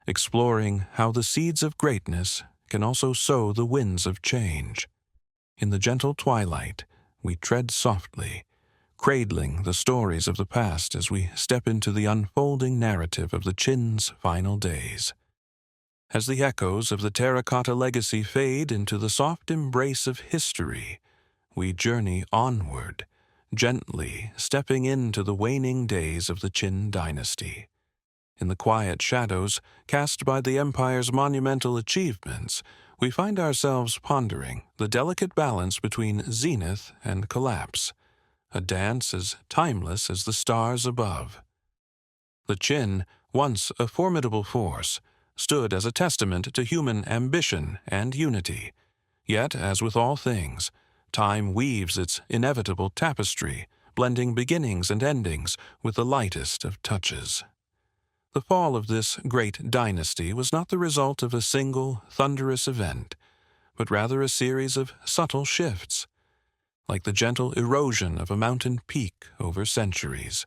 exploring how the seeds of greatness can also sow the winds of change. In the gentle twilight, we tread softly, cradling the stories of the past as we step into the unfolding narrative of the Qin's final days. As the echoes of the terracotta legacy fade into the soft embrace of history, we journey onward, gently stepping into the waning days of the Qin dynasty. In the quiet shadows cast by the empire's monumental achievements, we find ourselves pondering the delicate balance between zenith and collapse, a dance as timeless as the stars above. The Qin, once a formidable force, stood as a testament to human ambition and unity. Yet, as with all things, time weaves its inevitable tapestry, blending beginnings and endings with the lightest of touches. The fall of this great dynasty was not the result of a single, thunderous event, but rather a series of subtle shifts, like the gentle erosion of a mountain peak over centuries.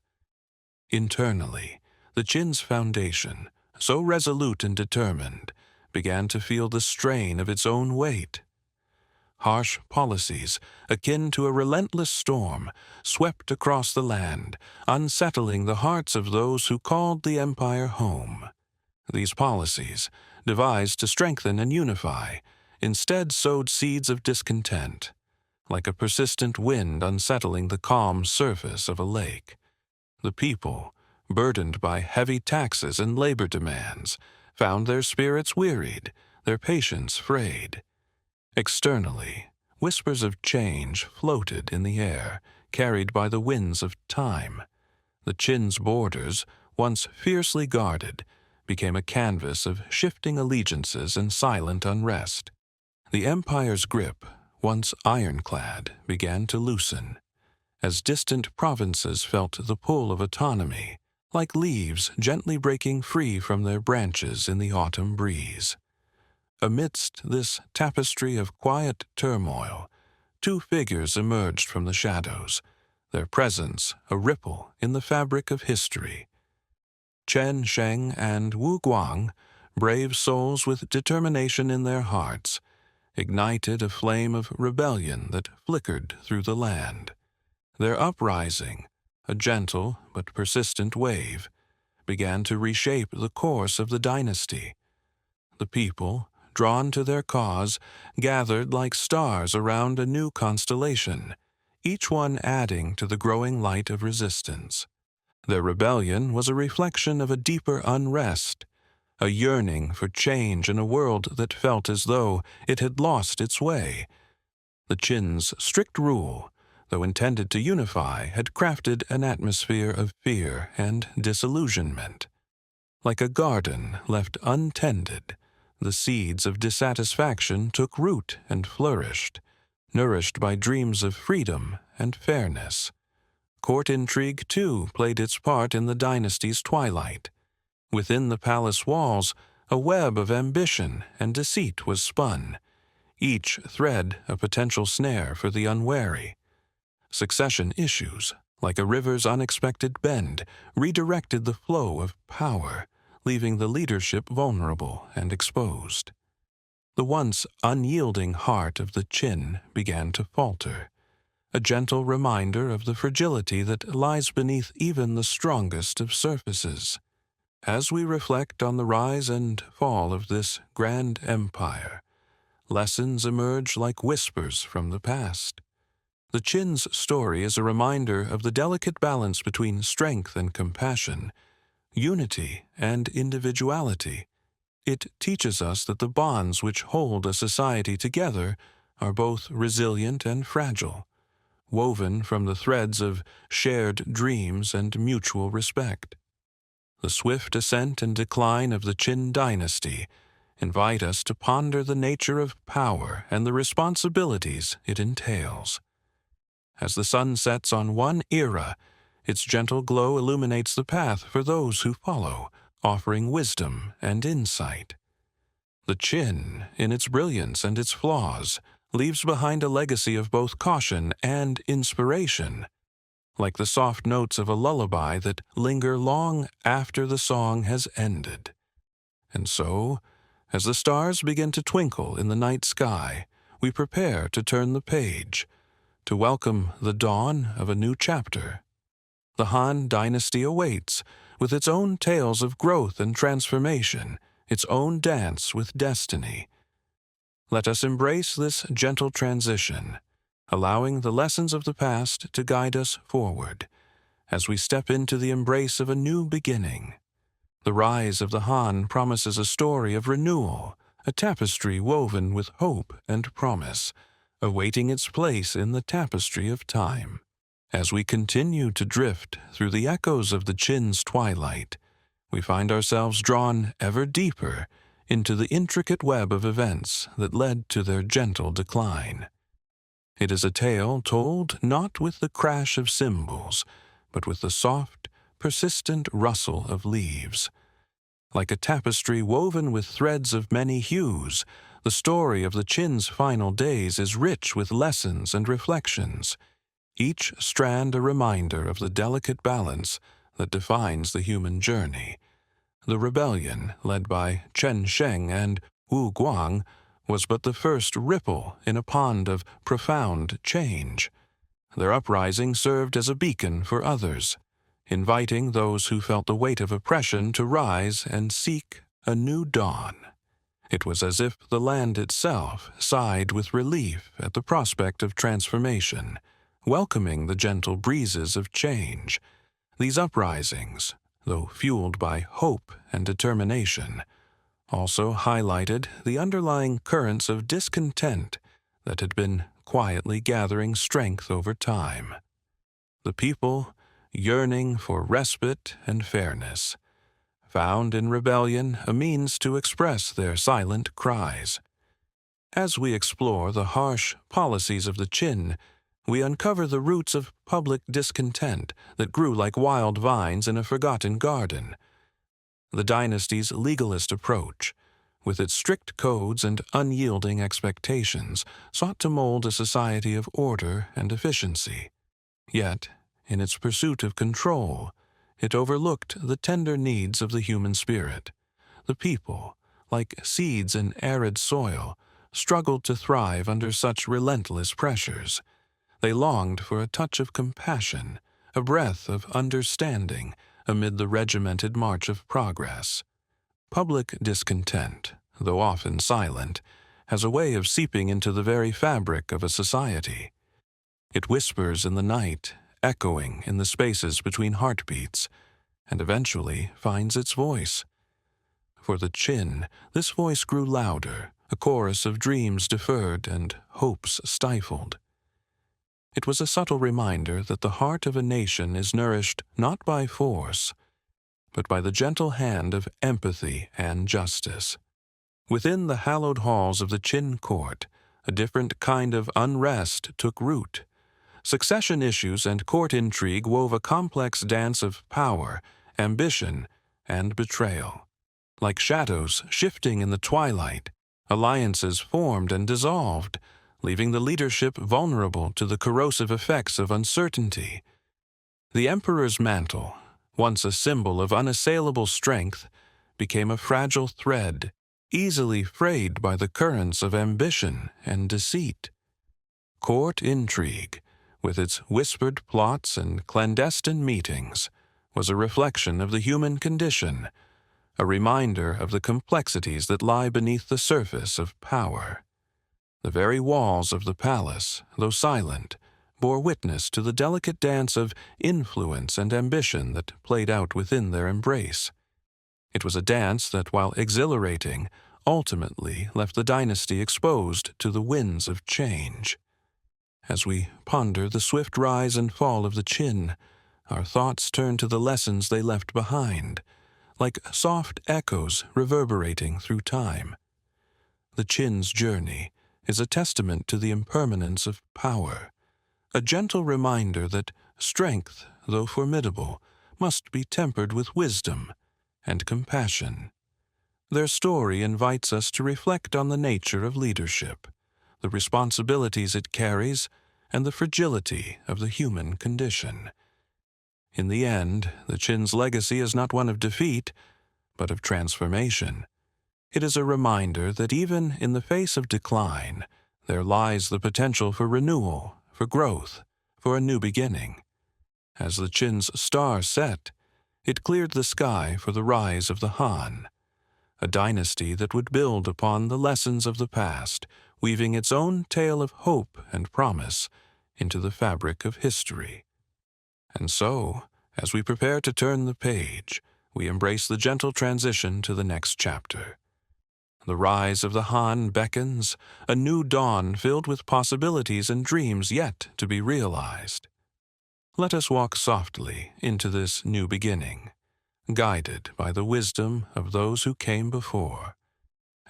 Internally, the Qin's foundation, so resolute and determined, began to feel the strain of its own weight. Harsh policies, akin to a relentless storm, swept across the land, unsettling the hearts of those who called the empire home. These policies, devised to strengthen and unify, instead sowed seeds of discontent, like a persistent wind unsettling the calm surface of a lake. The people, burdened by heavy taxes and labor demands, found their spirits wearied, their patience frayed. Externally, whispers of change floated in the air, carried by the winds of time. The Qin's borders, once fiercely guarded, became a canvas of shifting allegiances and silent unrest. The empire's grip, once ironclad, began to loosen, as distant provinces felt the pull of autonomy, like leaves gently breaking free from their branches in the autumn breeze. Amidst this tapestry of quiet turmoil, two figures emerged from the shadows, their presence a ripple in the fabric of history. Chen Sheng and Wu Guang, brave souls with determination in their hearts, ignited a flame of rebellion that flickered through the land. Their uprising, a gentle but persistent wave, began to reshape the course of the dynasty. The people, drawn to their cause, gathered like stars around a new constellation, each one adding to the growing light of resistance. Their rebellion was a reflection of a deeper unrest, a yearning for change in a world that felt as though it had lost its way. The Qin's strict rule, though intended to unify, had crafted an atmosphere of fear and disillusionment. Like a garden left untended, the seeds of dissatisfaction took root and flourished, nourished by dreams of freedom and fairness. Court intrigue, too, played its part in the dynasty's twilight. Within the palace walls, a web of ambition and deceit was spun, each thread a potential snare for the unwary. Succession issues, like a river's unexpected bend, redirected the flow of power, leaving the leadership vulnerable and exposed. The once unyielding heart of the Qin began to falter, a gentle reminder of the fragility that lies beneath even the strongest of surfaces. As we reflect on the rise and fall of this grand empire, lessons emerge like whispers from the past. The Qin's story is a reminder of the delicate balance between strength and compassion, unity and individuality. It teaches us that the bonds which hold a society together are both resilient and fragile, woven from the threads of shared dreams and mutual respect. The swift ascent and decline of the Qin dynasty invite us to ponder the nature of power and the responsibilities it entails. As the sun sets on one era, its gentle glow illuminates the path for those who follow, offering wisdom and insight. The Qin, in its brilliance and its flaws, leaves behind a legacy of both caution and inspiration. like the soft notes of a lullaby that linger long after the song has ended. And so, as the stars begin to twinkle in the night sky, we prepare to turn the page, to welcome the dawn of a new chapter. The Han Dynasty awaits, with its own tales of growth and transformation, its own dance with destiny. Let us embrace this gentle transition, allowing the lessons of the past to guide us forward, as we step into the embrace of a new beginning. The rise of the Han promises a story of renewal, a tapestry woven with hope and promise, awaiting its place in the tapestry of time. As we continue to drift through the echoes of the Qin's twilight, we find ourselves drawn ever deeper into the intricate web of events that led to their gentle decline. It is a tale told not with the crash of cymbals, but with the soft, persistent rustle of leaves. Like a tapestry woven with threads of many hues, the story of the Qin's final days is rich with lessons and reflections, each strand a reminder of the delicate balance that defines the human journey. The rebellion, led by Chen Sheng and Wu Guang, was but the first ripple in a pond of profound change. Their uprising served as a beacon for others, inviting those who felt the weight of oppression to rise and seek a new dawn. It was as if the land itself sighed with relief at the prospect of transformation, welcoming the gentle breezes of change. These uprisings, though fueled by hope and determination, also highlighted the underlying currents of discontent that had been quietly gathering strength over time. The people, yearning for respite and fairness, found in rebellion a means to express their silent cries. As we explore the harsh policies of the Qin, we uncover the roots of public discontent that grew like wild vines in a forgotten garden. The dynasty's legalist approach, with its strict codes and unyielding expectations, sought to mold a society of order and efficiency. Yet, in its pursuit of control, it overlooked the tender needs of the human spirit. The people, like seeds in arid soil, struggled to thrive under such relentless pressures. They longed for a touch of compassion, a breath of understanding, amid the regimented march of progress. Public discontent, though often silent, has a way of seeping into the very fabric of a society. It whispers in the night, echoing in the spaces between heartbeats, and eventually finds its voice. For the Qin, this voice grew louder, a chorus of dreams deferred and hopes stifled. It was a subtle reminder that the heart of a nation is nourished not by force, but by the gentle hand of empathy and justice. Within the hallowed halls of the Qin court, a different kind of unrest took root. Succession issues and court intrigue wove a complex dance of power, ambition, and betrayal. Like shadows shifting in the twilight, alliances formed and dissolved, leaving the leadership vulnerable to the corrosive effects of uncertainty. The emperor's mantle, once a symbol of unassailable strength, became a fragile thread, easily frayed by the currents of ambition and deceit. Court intrigue, with its whispered plots and clandestine meetings, was a reflection of the human condition, a reminder of the complexities that lie beneath the surface of power. The very walls of the palace, though silent, bore witness to the delicate dance of influence and ambition that played out within their embrace. It was a dance that, while exhilarating, ultimately left the dynasty exposed to the winds of change. As we ponder the swift rise and fall of the Qin, our thoughts turn to the lessons they left behind, like soft echoes reverberating through time. The Qin's journey is a testament to the impermanence of power, a gentle reminder that strength, though formidable, must be tempered with wisdom and compassion. Their story invites us to reflect on the nature of leadership, the responsibilities it carries, and the fragility of the human condition. In the end, the Qin's legacy is not one of defeat, but of transformation. It is a reminder that even in the face of decline, there lies the potential for renewal, for growth, for a new beginning. As the Qin's star set, it cleared the sky for the rise of the Han, a dynasty that would build upon the lessons of the past, weaving its own tale of hope and promise into the fabric of history. And so, as we prepare to turn the page, we embrace the gentle transition to the next chapter. The rise of the Han beckons, a new dawn filled with possibilities and dreams yet to be realized. Let us walk softly into this new beginning, guided by the wisdom of those who came before,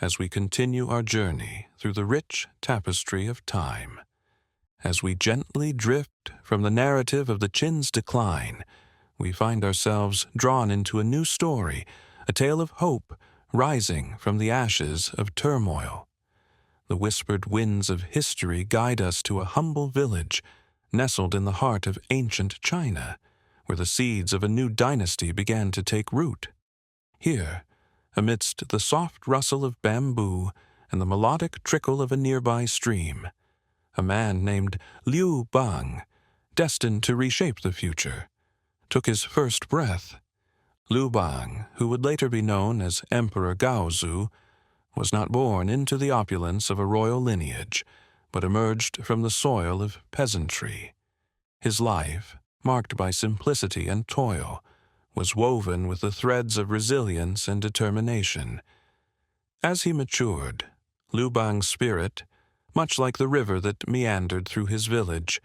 as we continue our journey through the rich tapestry of time. As we gently drift from the narrative of the Qin's decline, we find ourselves drawn into a new story, a tale of hope rising from the ashes of turmoil. The whispered winds of history guide us to a humble village nestled in the heart of ancient China, where the seeds of a new dynasty began to take root. Here, amidst the soft rustle of bamboo and the melodic trickle of a nearby stream, a man named Liu Bang, destined to reshape the future, took his first breath. Liu Bang, who would later be known as Emperor Gaozu, was not born into the opulence of a royal lineage, but emerged from the soil of peasantry. His life, marked by simplicity and toil, was woven with the threads of resilience and determination. As he matured, Liu Bang's spirit, much like the river that meandered through his village,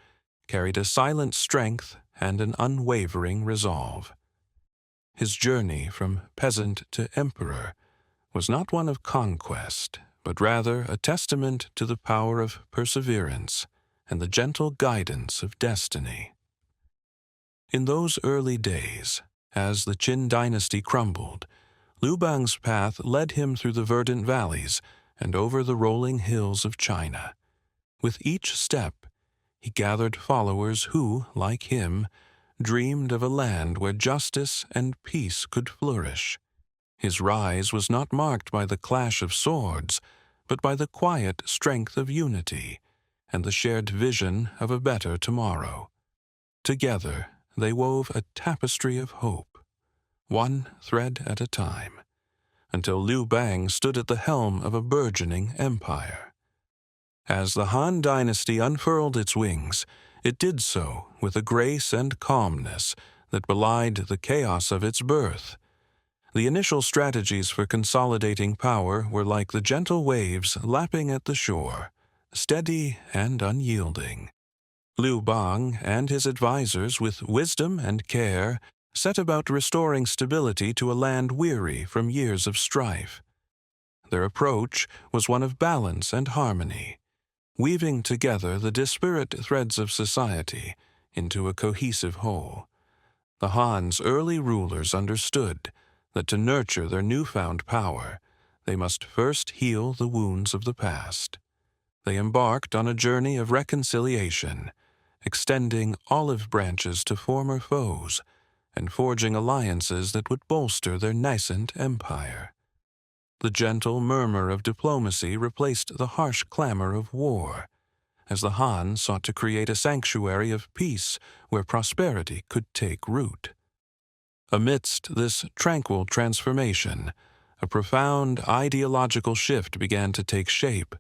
carried a silent strength and an unwavering resolve. His journey from peasant to emperor was not one of conquest, but rather a testament to the power of perseverance and the gentle guidance of destiny. In those early days, as the Qin dynasty crumbled, Liu Bang's path led him through the verdant valleys and over the rolling hills of China. With each step, he gathered followers who, like him, dreamed of a land where justice and peace could flourish. His rise was not marked by the clash of swords, but by the quiet strength of unity and the shared vision of a better tomorrow. Together, they wove a tapestry of hope, one thread at a time, until Liu Bang stood at the helm of a burgeoning empire. As the Han dynasty unfurled its wings, it did so with a grace and calmness that belied the chaos of its birth. The initial strategies for consolidating power were like the gentle waves lapping at the shore, steady and unyielding. Liu Bang and his advisors, with wisdom and care, set about restoring stability to a land weary from years of strife. Their approach was one of balance and harmony, weaving together the disparate threads of society into a cohesive whole. The Han's early rulers understood that to nurture their newfound power, they must first heal the wounds of the past. They embarked on a journey of reconciliation, extending olive branches to former foes and forging alliances that would bolster their nascent empire. The gentle murmur of diplomacy replaced the harsh clamor of war, as the Han sought to create a sanctuary of peace where prosperity could take root. Amidst this tranquil transformation, a profound ideological shift began to take shape,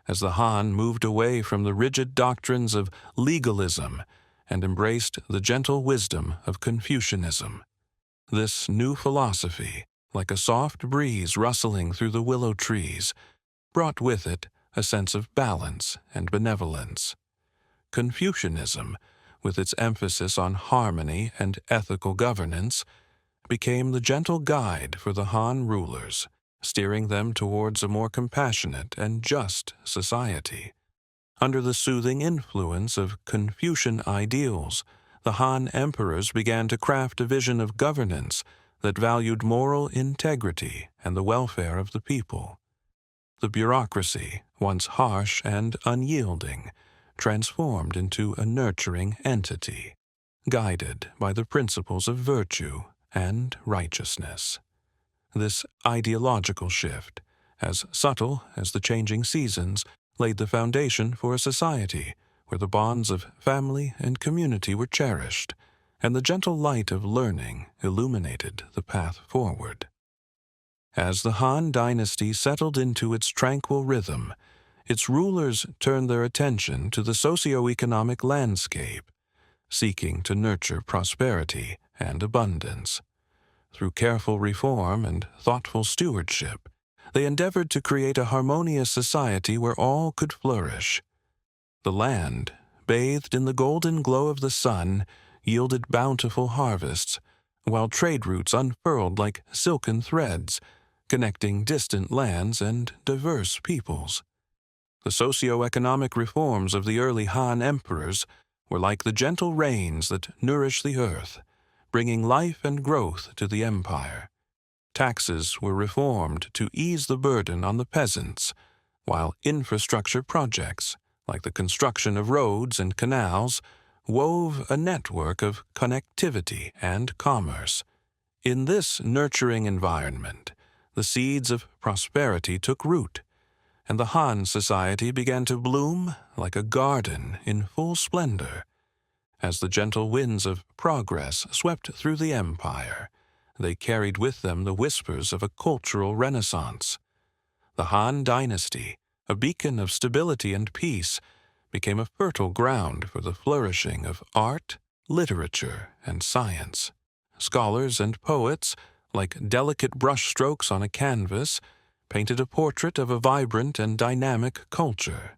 as the Han moved away from the rigid doctrines of legalism and embraced the gentle wisdom of Confucianism. This new philosophy, like a soft breeze rustling through the willow trees, brought with it a sense of balance and benevolence. Confucianism, with its emphasis on harmony and ethical governance, became the gentle guide for the Han rulers, steering them towards a more compassionate and just society. Under the soothing influence of Confucian ideals, the Han emperors began to craft a vision of governance that valued moral integrity and the welfare of the people. The bureaucracy, once harsh and unyielding, transformed into a nurturing entity. guided by the principles of virtue and righteousness. This ideological shift, as subtle as the changing seasons, laid the foundation for a society where the bonds of family and community were cherished, and the gentle light of learning illuminated the path forward. As the Han Dynasty settled into its tranquil rhythm, its rulers turned their attention to the socio-economic landscape, seeking to nurture prosperity and abundance. Through careful reform and thoughtful stewardship, they endeavored to create a harmonious society where all could flourish. The land, bathed in the golden glow of the sun, yielded bountiful harvests, while trade routes unfurled like silken threads, connecting distant lands and diverse peoples. The socio-economic reforms of the early Han emperors were like the gentle rains that nourish the earth, bringing life and growth to the empire. Taxes were reformed to ease the burden on the peasants, while infrastructure projects, like the construction of roads and canals, wove a network of connectivity and commerce. In this nurturing environment, the seeds of prosperity took root, and the Han society began to bloom like a garden in full splendor. As the gentle winds of progress swept through the empire, they carried with them the whispers of a cultural renaissance. The Han Dynasty, a beacon of stability and peace, became a fertile ground for the flourishing of art, literature, and science. Scholars and poets, like delicate brushstrokes on a canvas, painted a portrait of a vibrant and dynamic culture.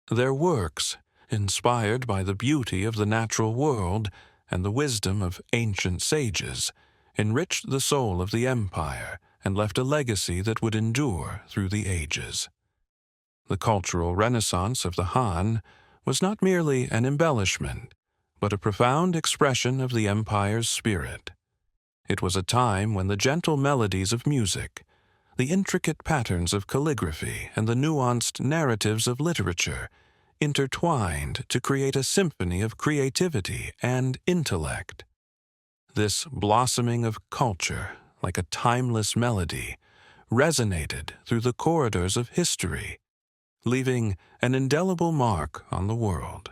Their works, inspired by the beauty of the natural world and the wisdom of ancient sages, enriched the soul of the empire and left a legacy that would endure through the ages. The cultural renaissance of the Han was not merely an embellishment, but a profound expression of the empire's spirit. It was a time when the gentle melodies of music, the intricate patterns of calligraphy, and the nuanced narratives of literature intertwined to create a symphony of creativity and intellect. This blossoming of culture, like a timeless melody, resonated through the corridors of history, leaving an indelible mark on the world.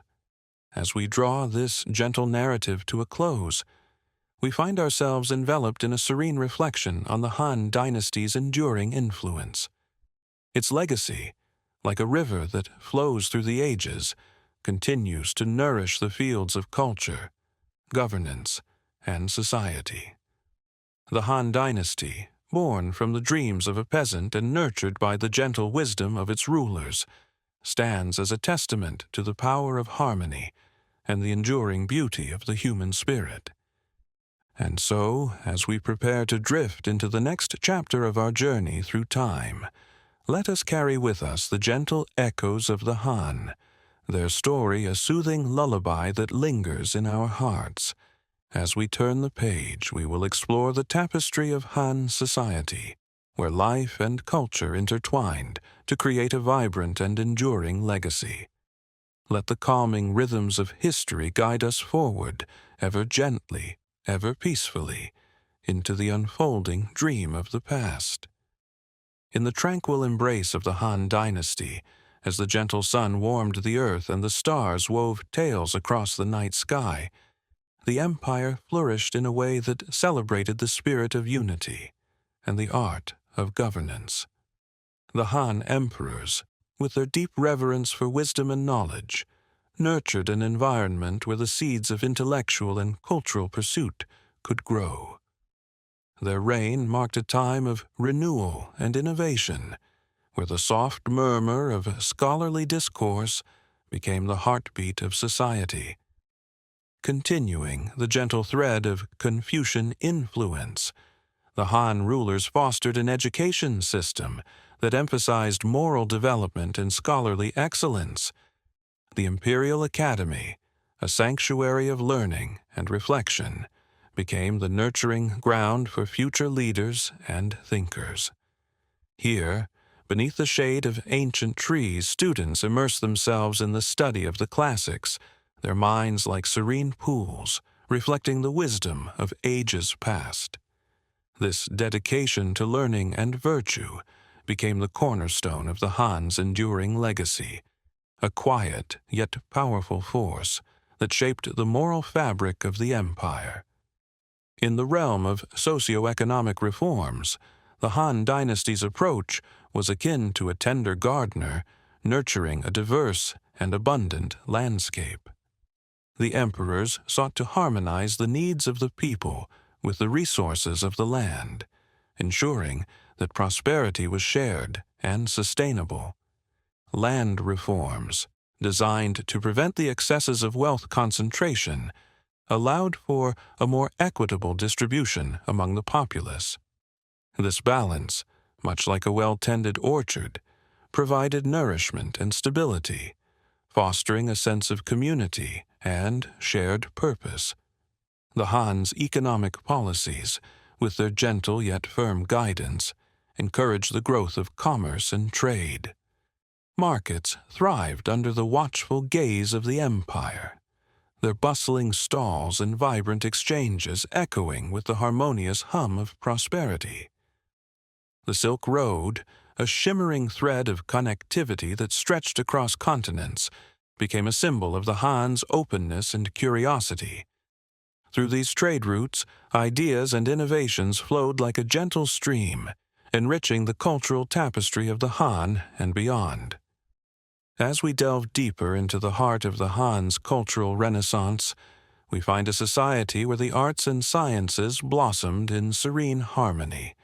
As we draw this gentle narrative to a close, we find ourselves enveloped in a serene reflection on the Han Dynasty's enduring influence. Its legacy, like a river that flows through the ages, continues to nourish the fields of culture, governance, and society. The Han Dynasty, born from the dreams of a peasant and nurtured by the gentle wisdom of its rulers, stands as a testament to the power of harmony and the enduring beauty of the human spirit. And so, as we prepare to drift into the next chapter of our journey through time, let us carry with us the gentle echoes of the Han, their story a soothing lullaby that lingers in our hearts. As we turn the page, we will explore the tapestry of Han society, where life and culture intertwined to create a vibrant and enduring legacy. Let the calming rhythms of history guide us forward, ever gently, ever peacefully, into the unfolding dream of the past. In the tranquil embrace of the Han Dynasty, as the gentle sun warmed the earth and the stars wove tales across the night sky, the empire flourished in a way that celebrated the spirit of unity and the art of governance. The Han emperors, with their deep reverence for wisdom and knowledge, nurtured an environment where the seeds of intellectual and cultural pursuit could grow. Their reign marked a time of renewal and innovation, where the soft murmur of scholarly discourse became the heartbeat of society. Continuing the gentle thread of Confucian influence, the Han rulers fostered an education system that emphasized moral development and scholarly excellence. The Imperial Academy, a sanctuary of learning and reflection, became the nurturing ground for future leaders and thinkers. Here, beneath the shade of ancient trees, students immersed themselves in the study of the classics, their minds like serene pools, reflecting the wisdom of ages past. This dedication to learning and virtue became the cornerstone of the Han's enduring legacy, a quiet yet powerful force that shaped the moral fabric of the empire. In the realm of socio-economic reforms, the Han dynasty's approach was akin to a tender gardener nurturing a diverse and abundant landscape. The emperors sought to harmonize the needs of the people with the resources of the land, ensuring that prosperity was shared and sustainable. Land reforms, designed to prevent the excesses of wealth concentration, allowed for a more equitable distribution among the populace. This balance, much like a well-tended orchard, provided nourishment and stability, fostering a sense of community and shared purpose. The Han's economic policies, with their gentle yet firm guidance, encouraged the growth of commerce and trade. Markets thrived under the watchful gaze of the empire, their bustling stalls and vibrant exchanges echoing with the harmonious hum of prosperity. The Silk Road, a shimmering thread of connectivity that stretched across continents, became a symbol of the Han's openness and curiosity. Through these trade routes, ideas and innovations flowed like a gentle stream, enriching the cultural tapestry of the Han and beyond. As we delve deeper into the heart of the Han's cultural renaissance, we find a society where the arts and sciences blossomed in serene harmony.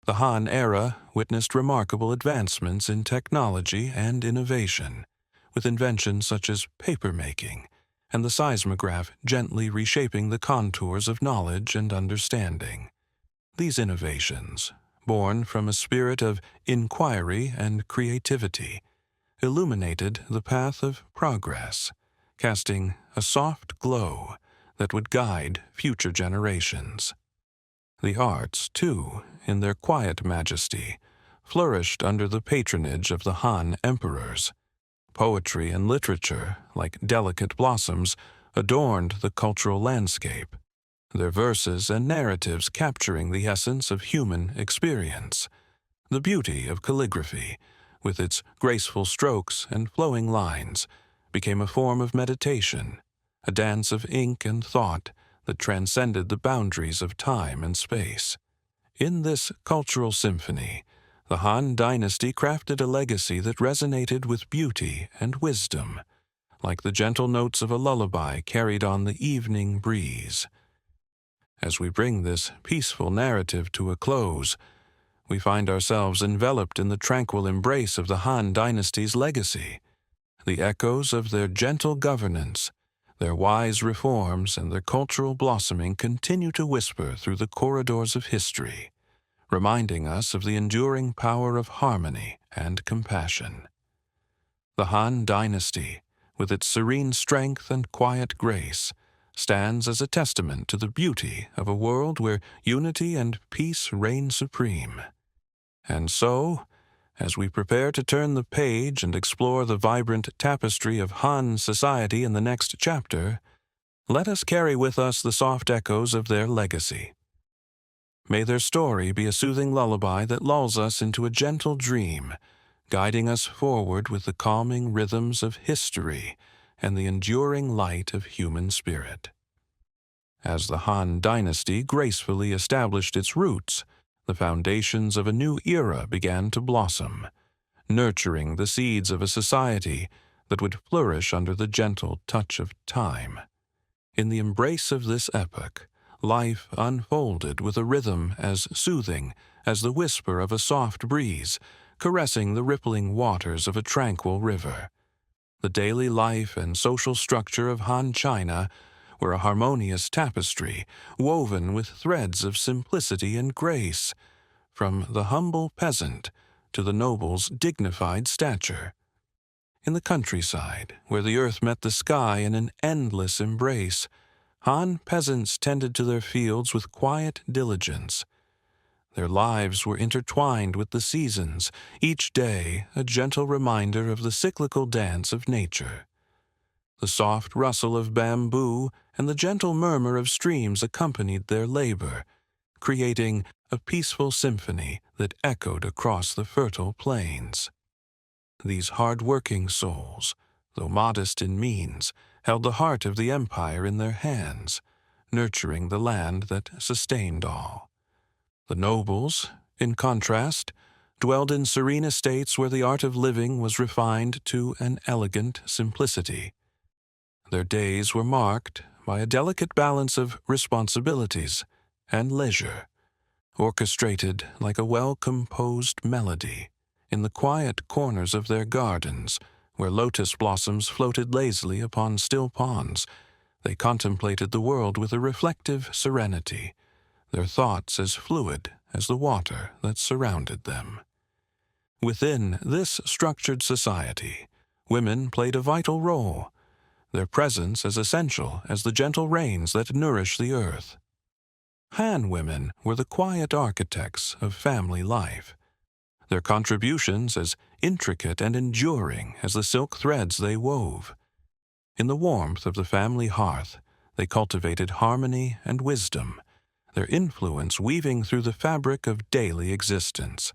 The Han era witnessed remarkable advancements in technology and innovation, with inventions such as papermaking and the seismograph gently reshaping the contours of knowledge and understanding. These innovations, born from a spirit of inquiry and creativity, illuminated the path of progress, casting a soft glow that would guide future generations. The arts, too, in their quiet majesty, flourished under the patronage of the Han emperors. Poetry and literature, like delicate blossoms, adorned the cultural landscape, their verses and narratives capturing the essence of human experience. The beauty of calligraphy, with its graceful strokes and flowing lines, became a form of meditation, a dance of ink and thought that transcended the boundaries of time and space. In this cultural symphony, the Han dynasty crafted a legacy that resonated with beauty and wisdom, like the gentle notes of a lullaby carried on the evening breeze. As we bring this peaceful narrative to a close, we find ourselves enveloped in the tranquil embrace of the Han dynasty's legacy. The echoes of their gentle governance, their wise reforms, and their cultural blossoming continue to whisper through the corridors of history, reminding us of the enduring power of harmony and compassion. The Han dynasty, with its serene strength and quiet grace, stands as a testament to the beauty of a world where unity and peace reign supreme. And so, as we prepare to turn the page and explore the vibrant tapestry of Han society in the next chapter, let us carry with us the soft echoes of their legacy. May their story be a soothing lullaby that lulls us into a gentle dream, guiding us forward with the calming rhythms of history and the enduring light of human spirit. As the Han dynasty gracefully established its roots, the foundations of a new era began to blossom, nurturing the seeds of a society that would flourish under the gentle touch of time. In the embrace of this epoch, life unfolded with a rhythm as soothing as the whisper of a soft breeze caressing the rippling waters of a tranquil river. The daily life and social structure of Han China were a harmonious tapestry woven with threads of simplicity and grace, from the humble peasant to the noble's dignified stature. In the countryside, where the earth met the sky in an endless embrace, Han peasants tended to their fields with quiet diligence. Their lives were intertwined with the seasons, each day a gentle reminder of the cyclical dance of nature. The soft rustle of bamboo and the gentle murmur of streams accompanied their labor, creating a peaceful symphony that echoed across the fertile plains. These hard-working souls, though modest in means, held the heart of the empire in their hands, nurturing the land that sustained all. The nobles, in contrast, dwelled in serene estates where the art of living was refined to an elegant simplicity. Their days were marked by a delicate balance of responsibilities and leisure, orchestrated like a well-composed melody. In the quiet corners of their gardens, where lotus blossoms floated lazily upon still ponds, they contemplated the world with a reflective serenity, their thoughts as fluid as the water that surrounded them. Within this structured society, women played a vital role, their presence as essential as the gentle rains that nourish the earth. Han women were the quiet architects of family life, their contributions as intricate and enduring as the silk threads they wove. In the warmth of the family hearth, they cultivated harmony and wisdom, their influence weaving through the fabric of daily existence.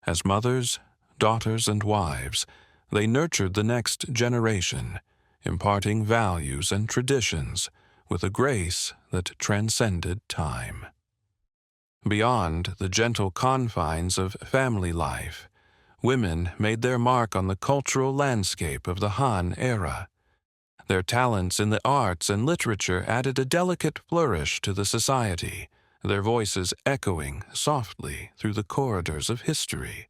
As mothers, daughters, and wives, they nurtured the next generation, imparting values and traditions with a grace that transcended time. Beyond the gentle confines of family life, women made their mark on the cultural landscape of the Han era. Their talents in the arts and literature added a delicate flourish to the society, their voices echoing softly through the corridors of history.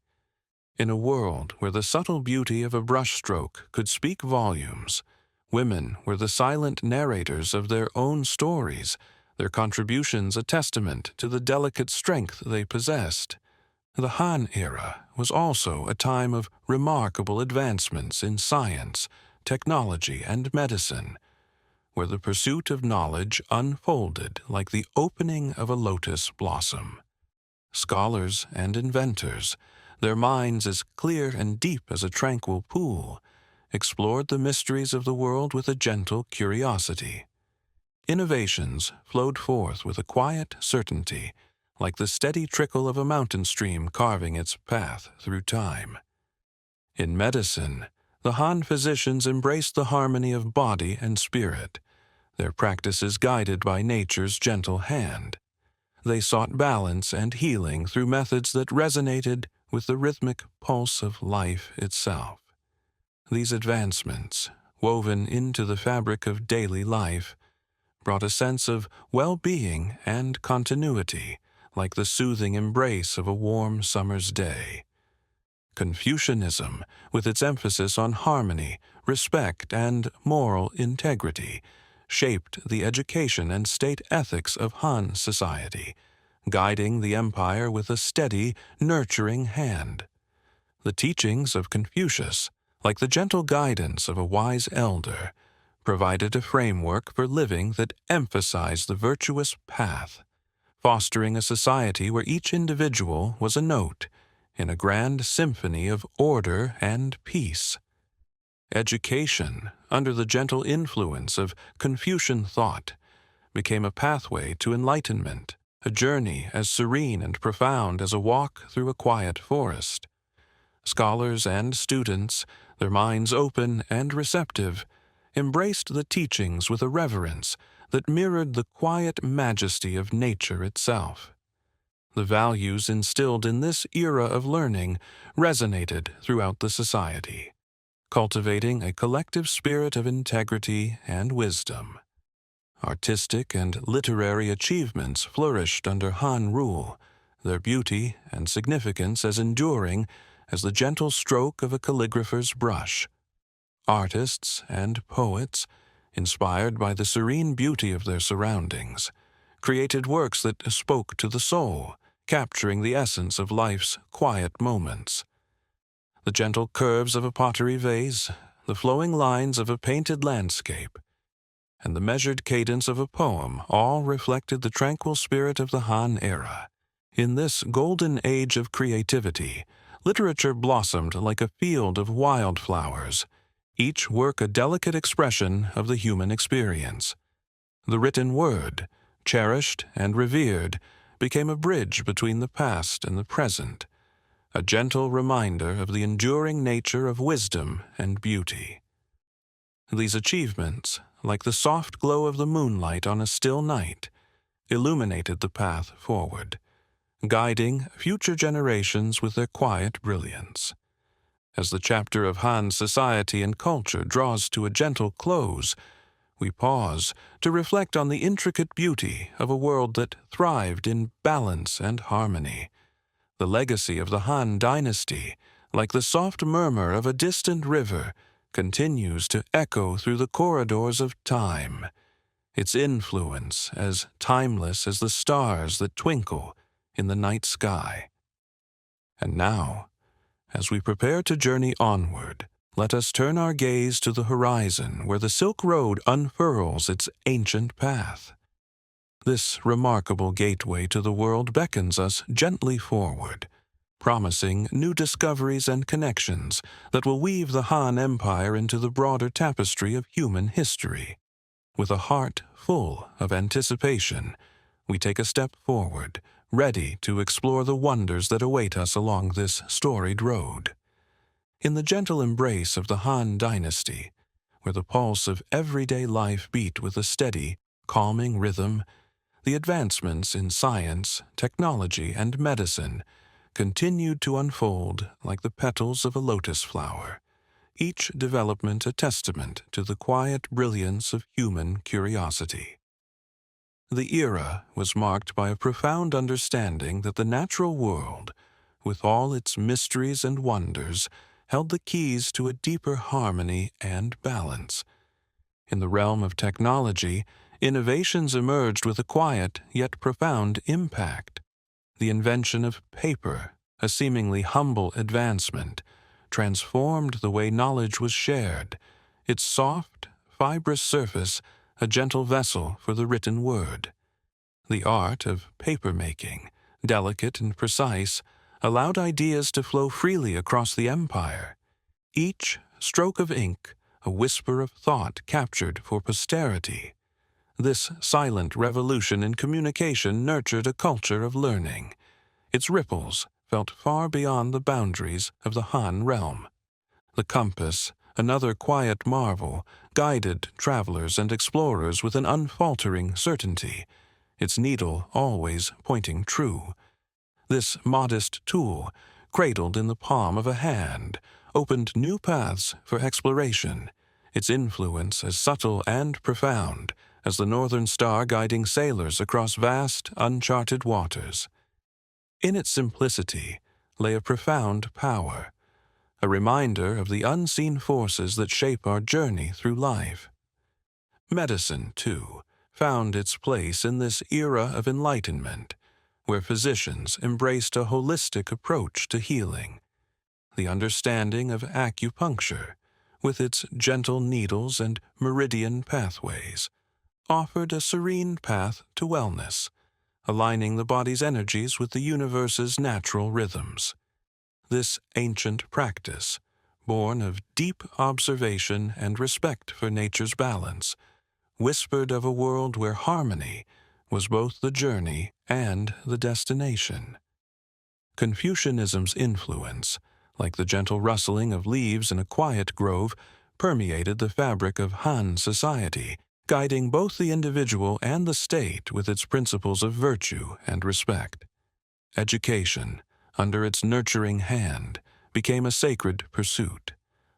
In a world where the subtle beauty of a brushstroke could speak volumes, women were the silent narrators of their own stories, their contributions a testament to the delicate strength they possessed. The Han era was also a time of remarkable advancements in science, technology, and medicine, where the pursuit of knowledge unfolded like the opening of a lotus blossom. Scholars and inventors, their minds as clear and deep as a tranquil pool, explored the mysteries of the world with a gentle curiosity. Innovations flowed forth with a quiet certainty, like the steady trickle of a mountain stream carving its path through time. In medicine, the Han physicians embraced the harmony of body and spirit, their practices guided by nature's gentle hand. They sought balance and healing through methods that resonated with the rhythmic pulse of life itself. These advancements, woven into the fabric of daily life, brought a sense of well-being and continuity, like the soothing embrace of a warm summer's day. Confucianism, with its emphasis on harmony, respect, and moral integrity, shaped the education and state ethics of Han society, guiding the empire with a steady, nurturing hand. The teachings of Confucius, like the gentle guidance of a wise elder, provided a framework for living that emphasized the virtuous path, fostering a society where each individual was a note in a grand symphony of order and peace. Education, under the gentle influence of Confucian thought, became a pathway to enlightenment, a journey as serene and profound as a walk through a quiet forest. Scholars and students, their minds open and receptive, embraced the teachings with a reverence that mirrored the quiet majesty of nature itself. The values instilled in this era of learning resonated throughout the society, cultivating a collective spirit of integrity and wisdom. Artistic and literary achievements flourished under Han rule, their beauty and significance as enduring as the gentle stroke of a calligrapher's brush. Artists and poets, inspired by the serene beauty of their surroundings, created works that spoke to the soul, capturing the essence of life's quiet moments. The gentle curves of a pottery vase, the flowing lines of a painted landscape, and the measured cadence of a poem all reflected the tranquil spirit of the Han era. In this golden age of creativity, literature blossomed like a field of wildflowers, each work a delicate expression of the human experience. The written word, cherished and revered, became a bridge between the past and the present, a gentle reminder of the enduring nature of wisdom and beauty. These achievements, like the soft glow of the moonlight on a still night, illuminated the path forward, guiding future generations with their quiet brilliance. As the chapter of Han society and culture draws to a gentle close, we pause to reflect on the intricate beauty of a world that thrived in balance and harmony. The legacy of the Han Dynasty, like the soft murmur of a distant river, continues to echo through the corridors of time, its influence as timeless as the stars that twinkle in the night sky. And now, as we prepare to journey onward, let us turn our gaze to the horizon where the Silk Road unfurls its ancient path. This remarkable gateway to the world beckons us gently forward, promising new discoveries and connections that will weave the Han Empire into the broader tapestry of human history. With a heart full of anticipation, we take a step forward, ready to explore the wonders that await us along this storied road. In the gentle embrace of the Han Dynasty, where the pulse of everyday life beat with a steady, calming rhythm, the advancements in science, technology, and medicine continued to unfold like the petals of a lotus flower, each development a testament to the quiet brilliance of human curiosity. The era was marked by a profound understanding that the natural world, with all its mysteries and wonders, held the keys to a deeper harmony and balance. In the realm of technology, innovations emerged with a quiet yet profound impact. The invention of paper, a seemingly humble advancement, transformed the way knowledge was shared, its soft, fibrous surface a gentle vessel for the written word. The art of paper-making, delicate and precise, allowed ideas to flow freely across the empire. Each stroke of ink, a whisper of thought captured for posterity. This silent revolution in communication nurtured a culture of learning. Its ripples felt far beyond the boundaries of the Han realm. The compass, another quiet marvel, guided travelers and explorers with an unfaltering certainty, its needle always pointing true. This modest tool, cradled in the palm of a hand, opened new paths for exploration, its influence as subtle and profound as the northern star guiding sailors across vast, uncharted waters. In its simplicity lay a profound power, a reminder of the unseen forces that shape our journey through life. Medicine, too, found its place in this era of enlightenment, where physicians embraced a holistic approach to healing. The understanding of acupuncture, with its gentle needles and meridian pathways, offered a serene path to wellness, aligning the body's energies with the universe's natural rhythms. This ancient practice, born of deep observation and respect for nature's balance, whispered of a world where harmony was both the journey and the destination. Confucianism's influence, like the gentle rustling of leaves in a quiet grove, permeated the fabric of Han society, guiding both the individual and the state with its principles of virtue and respect. Education, under its nurturing hand, became a sacred pursuit,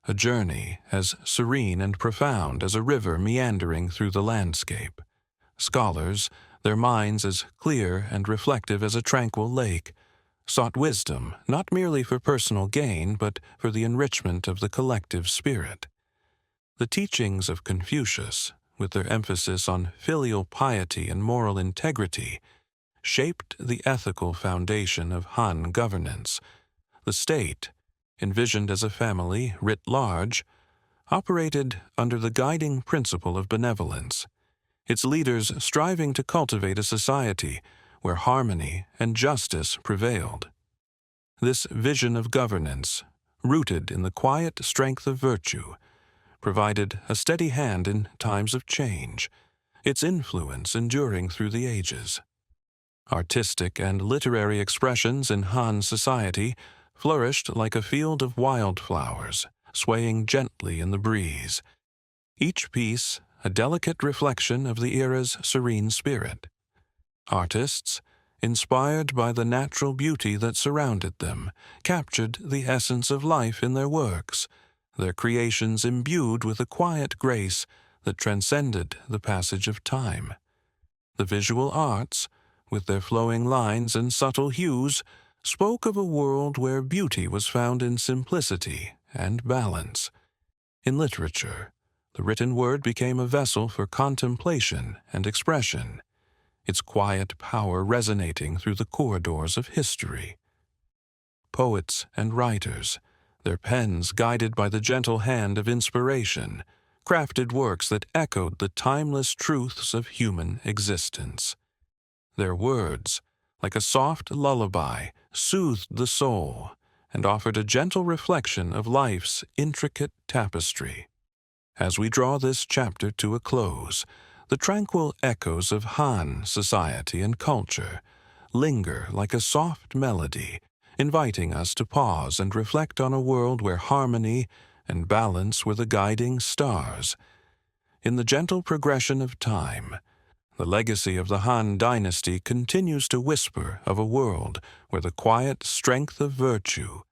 a journey as serene and profound as a river meandering through the landscape. Scholars, their minds as clear and reflective as a tranquil lake, sought wisdom not merely for personal gain but for the enrichment of the collective spirit. The teachings of Confucius, with their emphasis on filial piety and moral integrity, shaped the ethical foundation of Han governance. The state, envisioned as a family writ large, operated under the guiding principle of benevolence, its leaders striving to cultivate a society where harmony and justice prevailed. This vision of governance, rooted in the quiet strength of virtue, provided a steady hand in times of change, its influence enduring through the ages. Artistic and literary expressions in Han society flourished like a field of wildflowers, swaying gently in the breeze, each piece a delicate reflection of the era's serene spirit. Artists, inspired by the natural beauty that surrounded them, captured the essence of life in their works, their creations imbued with a quiet grace that transcended the passage of time. The visual arts, with their flowing lines and subtle hues, spoke of a world where beauty was found in simplicity and balance. In literature, the written word became a vessel for contemplation and expression, its quiet power resonating through the corridors of history. Poets and writers, their pens guided by the gentle hand of inspiration, crafted works that echoed the timeless truths of human existence. Their words, like a soft lullaby, soothed the soul and offered a gentle reflection of life's intricate tapestry. As we draw this chapter to a close, the tranquil echoes of Han society and culture linger like a soft melody, inviting us to pause and reflect on a world where harmony and balance were the guiding stars. In the gentle progression of time, the legacy of the Han Dynasty continues to whisper of a world where the quiet strength of virtue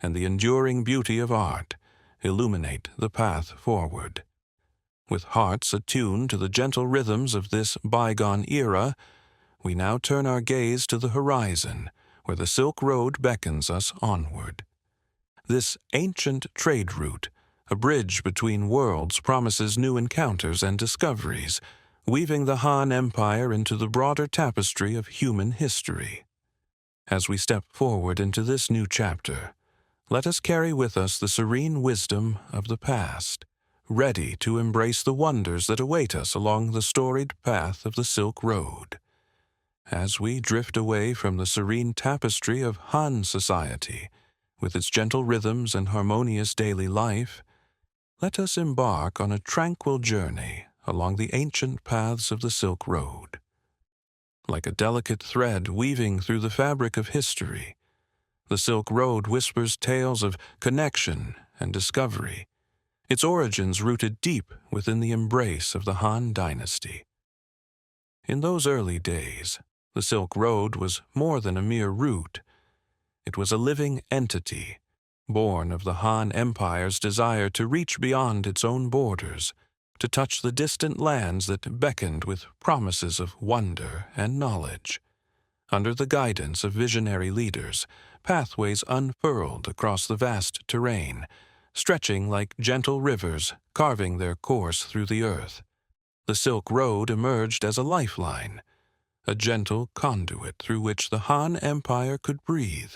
and the enduring beauty of art illuminate the path forward. With hearts attuned to the gentle rhythms of this bygone era, we now turn our gaze to the horizon, where the Silk Road beckons us onward. This ancient trade route, a bridge between worlds, promises new encounters and discoveries, weaving the Han Empire into the broader tapestry of human history. As we step forward into this new chapter, let us carry with us the serene wisdom of the past, ready to embrace the wonders that await us along the storied path of the Silk Road. As we drift away from the serene tapestry of Han society, with its gentle rhythms and harmonious daily life, let us embark on a tranquil journey along the ancient paths of the Silk Road. Like a delicate thread weaving through the fabric of history, the Silk Road whispers tales of connection and discovery, its origins rooted deep within the embrace of the Han Dynasty. In those early days, the Silk Road was more than a mere route. It was a living entity, born of the Han Empire's desire to reach beyond its own borders, to touch the distant lands that beckoned with promises of wonder and knowledge. Under the guidance of visionary leaders, pathways unfurled across the vast terrain, stretching like gentle rivers, carving their course through the earth. The Silk Road emerged as a lifeline, a gentle conduit through which the Han Empire could breathe,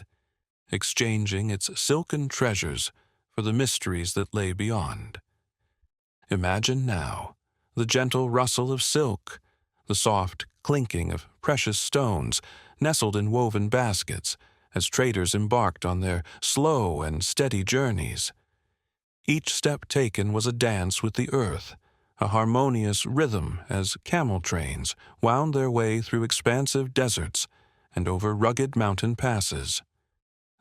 exchanging its silken treasures for the mysteries that lay beyond. Imagine now the gentle rustle of silk, the soft clinking of precious stones nestled in woven baskets as traders embarked on their slow and steady journeys. Each step taken was a dance with the earth, a harmonious rhythm as camel trains wound their way through expansive deserts and over rugged mountain passes.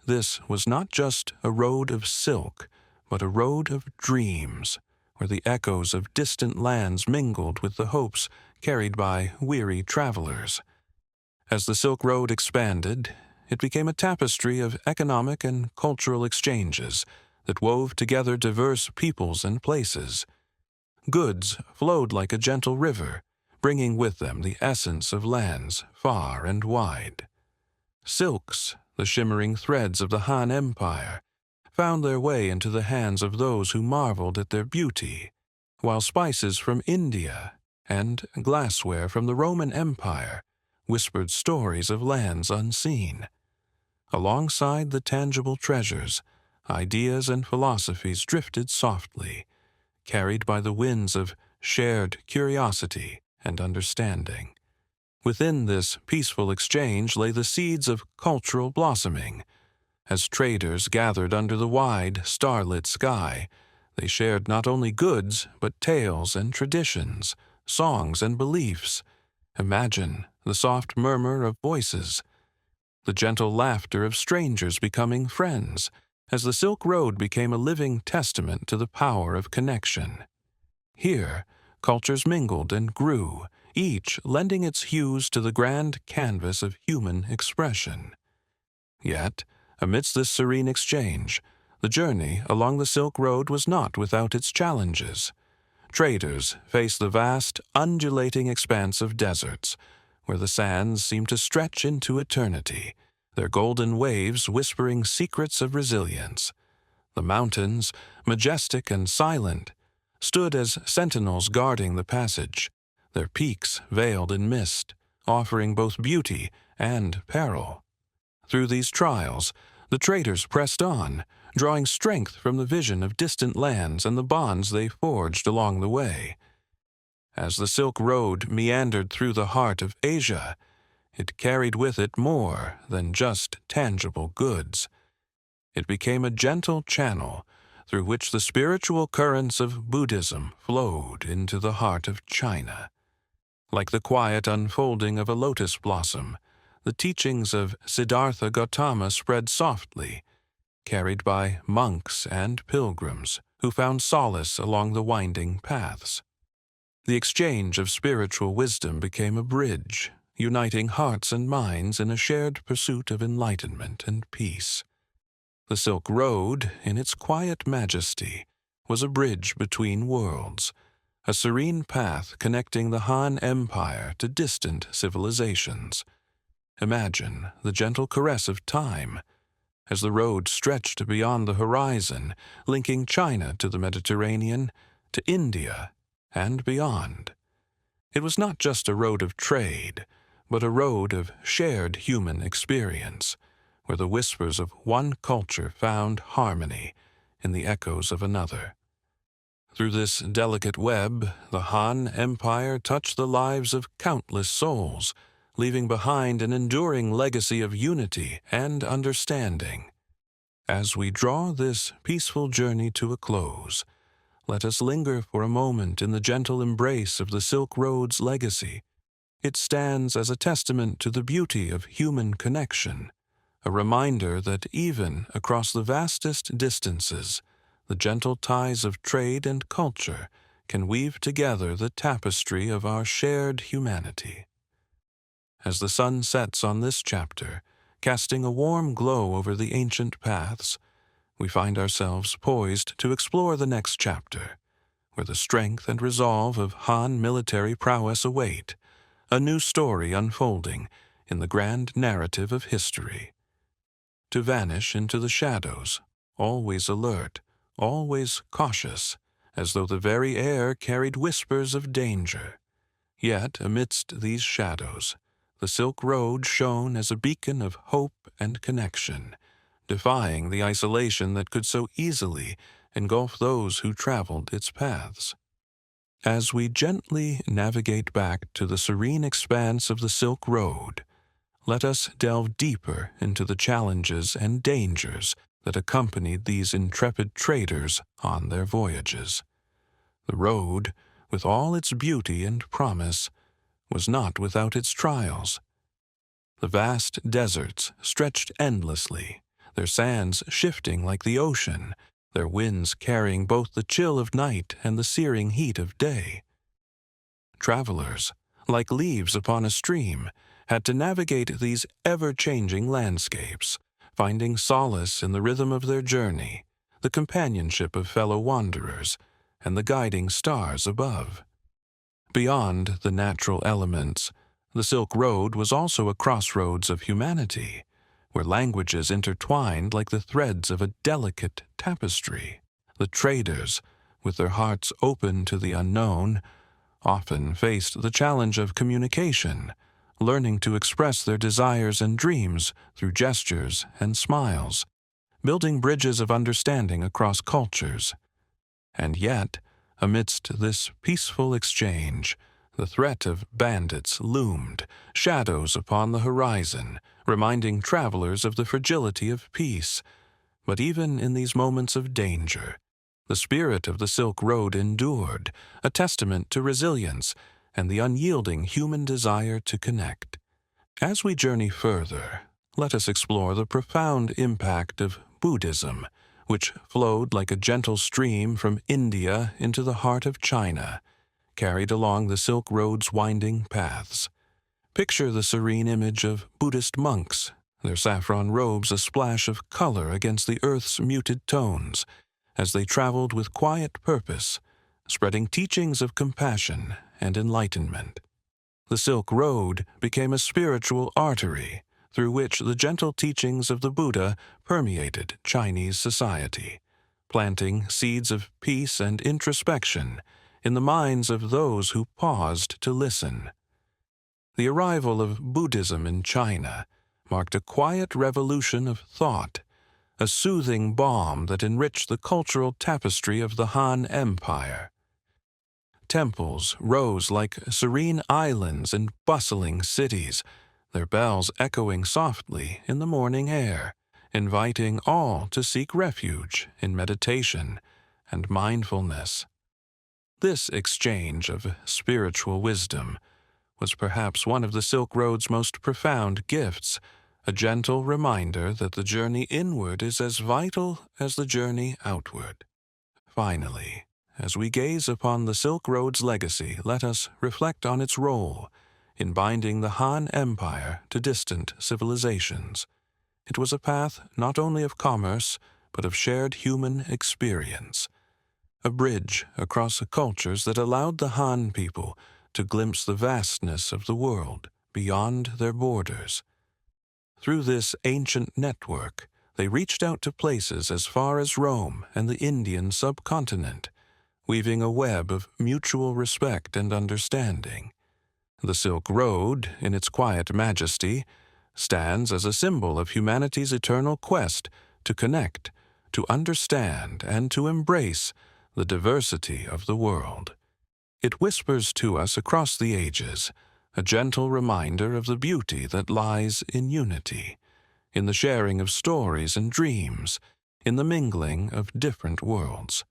This was not just a road of silk, but a road of dreams, where the echoes of distant lands mingled with the hopes carried by weary travelers. As the Silk Road expanded, it became a tapestry of economic and cultural exchanges that wove together diverse peoples and places. Goods flowed like a gentle river, bringing with them the essence of lands far and wide. Silks, the shimmering threads of the Han Empire, found their way into the hands of those who marveled at their beauty, while spices from India and glassware from the Roman Empire whispered stories of lands unseen. Alongside the tangible treasures, ideas and philosophies drifted softly, carried by the winds of shared curiosity and understanding. Within this peaceful exchange lay the seeds of cultural blossoming. As traders gathered under the wide, starlit sky, They shared not only goods, but tales and traditions, songs and beliefs. Imagine the soft murmur of voices, the gentle laughter of strangers becoming friends, as the Silk Road became a living testament to the power of connection. Here, cultures mingled and grew, each lending its hues to the grand canvas of human expression. Yet, amidst this serene exchange, the journey along the Silk Road was not without its challenges. Traders faced the vast, undulating expanse of deserts, where the sands seemed to stretch into eternity, their golden waves whispering secrets of resilience. The mountains, majestic and silent, stood as sentinels guarding the passage, their peaks veiled in mist, offering both beauty and peril. Through these trials, the traders pressed on, drawing strength from the vision of distant lands and the bonds they forged along the way. As the Silk Road meandered through the heart of Asia, it carried with it more than just tangible goods. It became a gentle channel through which the spiritual currents of Buddhism flowed into the heart of China. Like the quiet unfolding of a lotus blossom, the teachings of Siddhartha Gautama spread softly, carried by monks and pilgrims who found solace along the winding paths. The exchange of spiritual wisdom became a bridge, uniting hearts and minds in a shared pursuit of enlightenment and peace. The Silk Road, in its quiet majesty, was a bridge between worlds, a serene path connecting the Han Empire to distant civilizations. Imagine the gentle caress of time, as the road stretched beyond the horizon, linking China to the Mediterranean, to India, and beyond. It was not just a road of trade, but a road of shared human experience, where the whispers of one culture found harmony in the echoes of another. Through this delicate web, the Han Empire touched the lives of countless souls, leaving behind an enduring legacy of unity and understanding. As we draw this peaceful journey to a close, let us linger for a moment in the gentle embrace of the Silk Road's legacy. It stands as a testament to the beauty of human connection, a reminder that even across the vastest distances, the gentle ties of trade and culture can weave together the tapestry of our shared humanity. As the sun sets on this chapter, casting a warm glow over the ancient paths, we find ourselves poised to explore the next chapter, where the strength and resolve of Han military prowess await, a new story unfolding in the grand narrative of history. To vanish into the shadows, always alert, always cautious, as though the very air carried whispers of danger. Yet, amidst these shadows, the Silk Road shone as a beacon of hope and connection, defying the isolation that could so easily engulf those who traveled its paths. As we gently navigate back to the serene expanse of the Silk Road, let us delve deeper into the challenges and dangers that accompanied these intrepid traders on their voyages. The road, with all its beauty and promise, was not without its trials. The vast deserts stretched endlessly, their sands shifting like the ocean, their winds carrying both the chill of night and the searing heat of day. Travelers, like leaves upon a stream, had to navigate these ever-changing landscapes, finding solace in the rhythm of their journey, the companionship of fellow wanderers, and the guiding stars above. Beyond the natural elements, the Silk Road was also a crossroads of humanity, where languages intertwined like the threads of a delicate tapestry. The traders, with their hearts open to the unknown, often faced the challenge of communication, learning to express their desires and dreams through gestures and smiles, building bridges of understanding across cultures. And yet, amidst this peaceful exchange, the threat of bandits loomed, shadows upon the horizon, reminding travelers of the fragility of peace. But even in these moments of danger, The spirit of the Silk Road endured, a testament to resilience and the unyielding human desire to connect. As we journey further, let us explore the profound impact of Buddhism, which flowed like a gentle stream from India into the heart of China, carried along the Silk Road's winding paths. Picture the serene image of Buddhist monks, their saffron robes a splash of color against the earth's muted tones, as they traveled with quiet purpose, spreading teachings of compassion and enlightenment. The Silk Road became a spiritual artery through which the gentle teachings of the Buddha permeated Chinese society, planting seeds of peace and introspection in the minds of those who paused to listen. The arrival of Buddhism in China marked a quiet revolution of thought, a soothing balm that enriched the cultural tapestry of the Han Empire. Temples rose like serene islands in bustling cities, their bells echoing softly in the morning air, inviting all to seek refuge in meditation and mindfulness. This exchange of spiritual wisdom was perhaps one of the Silk Road's most profound gifts, a gentle reminder that the journey inward is as vital as the journey outward. Finally, as we gaze upon the Silk Road's legacy, let us reflect on its role in binding the Han Empire to distant civilizations. It was a path not only of commerce, but of shared human experience, a bridge across cultures that allowed the Han people to glimpse the vastness of the world beyond their borders. Through this ancient network, they reached out to places as far as Rome and the Indian subcontinent, weaving a web of mutual respect and understanding. The Silk Road, in its quiet majesty, stands as a symbol of humanity's eternal quest to connect, to understand, and to embrace the diversity of the world. It whispers to us across the ages, a gentle reminder of the beauty that lies in unity, in the sharing of stories and dreams, in the mingling of different worlds.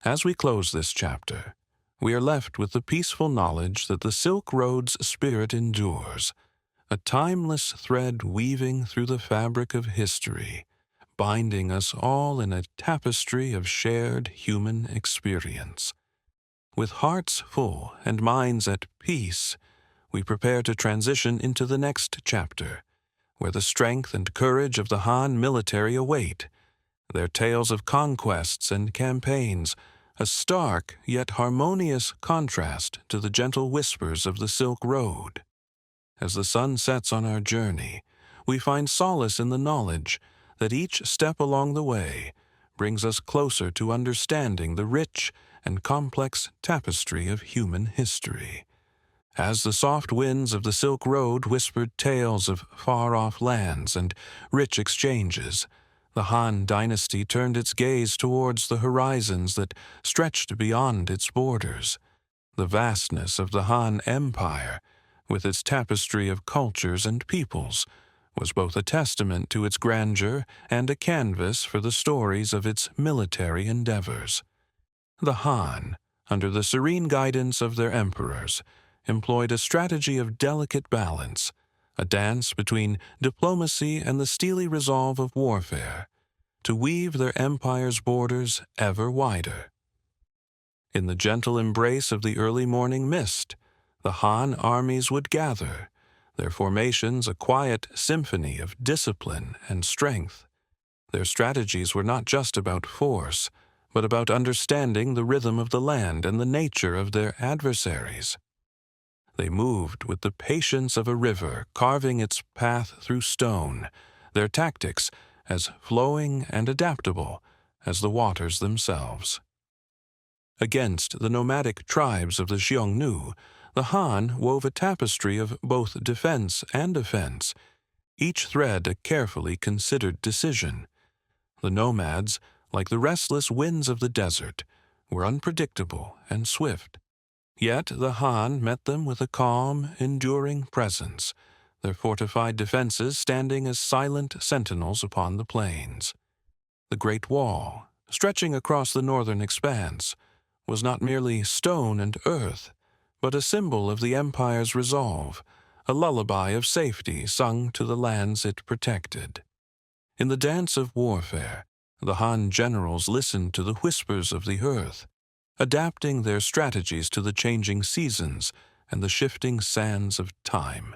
As we close this chapter, we are left with the peaceful knowledge that the Silk Road's spirit endures, a timeless thread weaving through the fabric of history, binding us all in a tapestry of shared human experience. With hearts full and minds at peace, we prepare to transition into the next chapter, where the strength and courage of the Han military await, their tales of conquests and campaigns, a stark yet harmonious contrast to the gentle whispers of the Silk Road. As the sun sets on our journey, we find solace in the knowledge that each step along the way brings us closer to understanding the rich and complex tapestry of human history. As the soft winds of the Silk Road whispered tales of far-off lands and rich exchanges, the Han Dynasty turned its gaze towards the horizons that stretched beyond its borders. The vastness of the Han Empire, with its tapestry of cultures and peoples, was both a testament to its grandeur and a canvas for the stories of its military endeavors. The Han, under the serene guidance of their emperors, employed a strategy of delicate balance, a dance between diplomacy and the steely resolve of warfare, to weave their empire's borders ever wider. In the gentle embrace of the early morning mist, the Han armies would gather, their formations a quiet symphony of discipline and strength. Their strategies were not just about force, but about understanding the rhythm of the land and the nature of their adversaries. They moved with the patience of a river carving its path through stone, their tactics as flowing and adaptable as the waters themselves. Against the nomadic tribes of the Xiongnu, the Han wove a tapestry of both defense and offense, each thread a carefully considered decision. The nomads, like the restless winds of the desert, were unpredictable and swift. Yet the Han met them with a calm, enduring presence, their fortified defenses standing as silent sentinels upon the plains. The Great Wall, stretching across the northern expanse, was not merely stone and earth, but a symbol of the empire's resolve, a lullaby of safety sung to the lands it protected. In the dance of warfare, the Han generals listened to the whispers of the earth, adapting their strategies to the changing seasons and the shifting sands of time.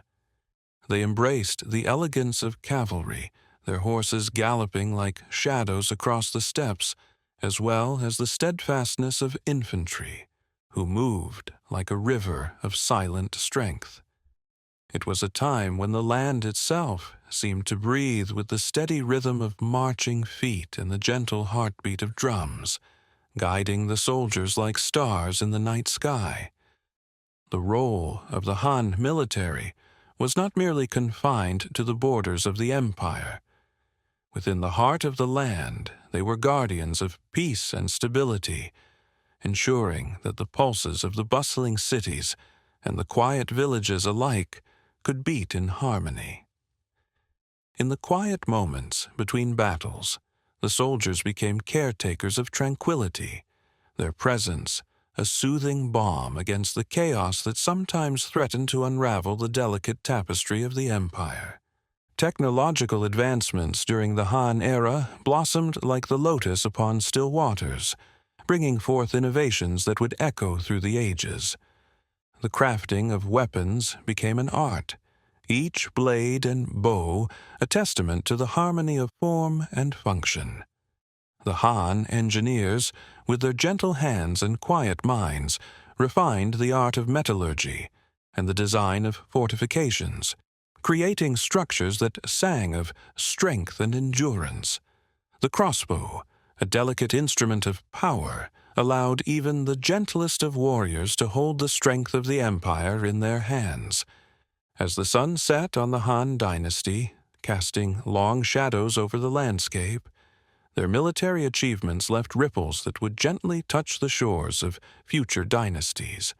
They embraced the elegance of cavalry, their horses galloping like shadows across the steppes, as well as the steadfastness of infantry, who moved like a river of silent strength. It was a time when the land itself seemed to breathe with the steady rhythm of marching feet and the gentle heartbeat of drums, guiding the soldiers like stars in the night sky. The role of the Han military was not merely confined to the borders of the empire. Within the heart of the land, they were guardians of peace and stability, ensuring that the pulses of the bustling cities and the quiet villages alike could beat in harmony. In the quiet moments between battles, the soldiers became caretakers of tranquility, their presence a soothing balm against the chaos that sometimes threatened to unravel the delicate tapestry of the empire. Technological advancements during the Han era blossomed like the lotus upon still waters, bringing forth innovations that would echo through the ages. The crafting of weapons became an art, each blade and bow a testament to the harmony of form and function. The Han engineers, with their gentle hands and quiet minds, refined the art of metallurgy and the design of fortifications, creating structures that sang of strength and endurance. The crossbow, a delicate instrument of power, allowed even the gentlest of warriors to hold the strength of the empire in their hands. As the sun set on the Han Dynasty, casting long shadows over the landscape, their military achievements left ripples that would gently touch the shores of future dynasties.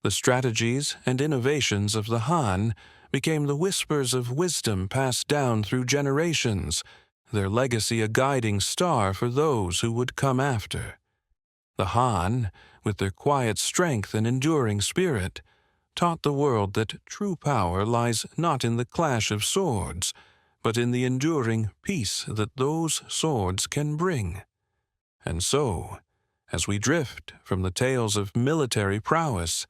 The strategies and innovations of the Han became the whispers of wisdom passed down through generations, their legacy a guiding star for those who would come after. The Han, with their quiet strength and enduring spirit, taught the world that true power lies not in the clash of swords, but in the enduring peace that those swords can bring. And so, as we drift from the tales of military prowess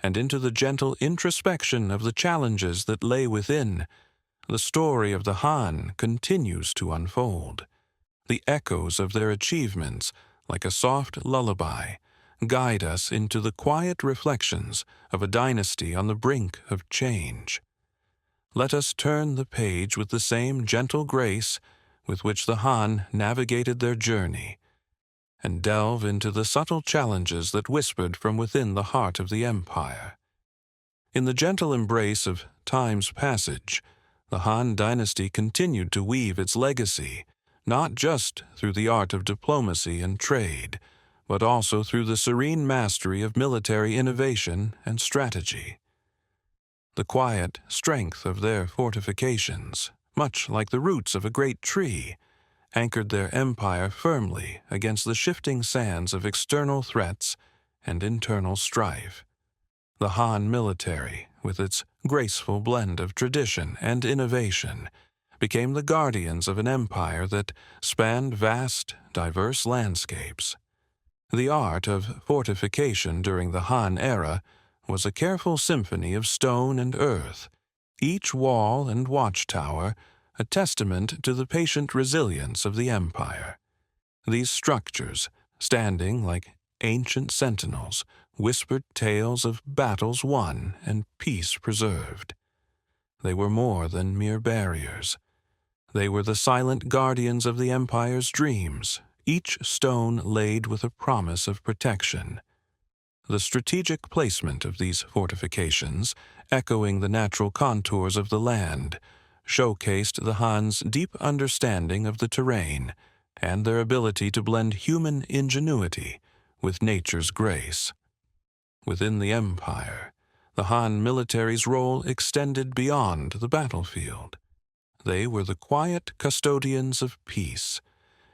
and into the gentle introspection of the challenges that lay within, the story of the Han continues to unfold. The echoes of their achievements, like a soft lullaby, guide us into the quiet reflections of a dynasty on the brink of change. Let us turn the page with the same gentle grace with which the Han navigated their journey, and delve into the subtle challenges that whispered from within the heart of the empire. In the gentle embrace of time's passage, the Han Dynasty continued to weave its legacy, not just through the art of diplomacy and trade, but also through the serene mastery of military innovation and strategy. The quiet strength of their fortifications, much like the roots of a great tree, anchored their empire firmly against the shifting sands of external threats and internal strife. The Han military, with its graceful blend of tradition and innovation, became the guardians of an empire that spanned vast, diverse landscapes. The art of fortification during the Han era was a careful symphony of stone and earth, each wall and watchtower a testament to the patient resilience of the empire. These structures, standing like ancient sentinels, whispered tales of battles won and peace preserved. They were more than mere barriers. They were the silent guardians of the empire's dreams, each stone laid with a promise of protection. The strategic placement of these fortifications, echoing the natural contours of the land, showcased the Han's deep understanding of the terrain and their ability to blend human ingenuity with nature's grace. Within the empire, the Han military's role extended beyond the battlefield. They were the quiet custodians of peace,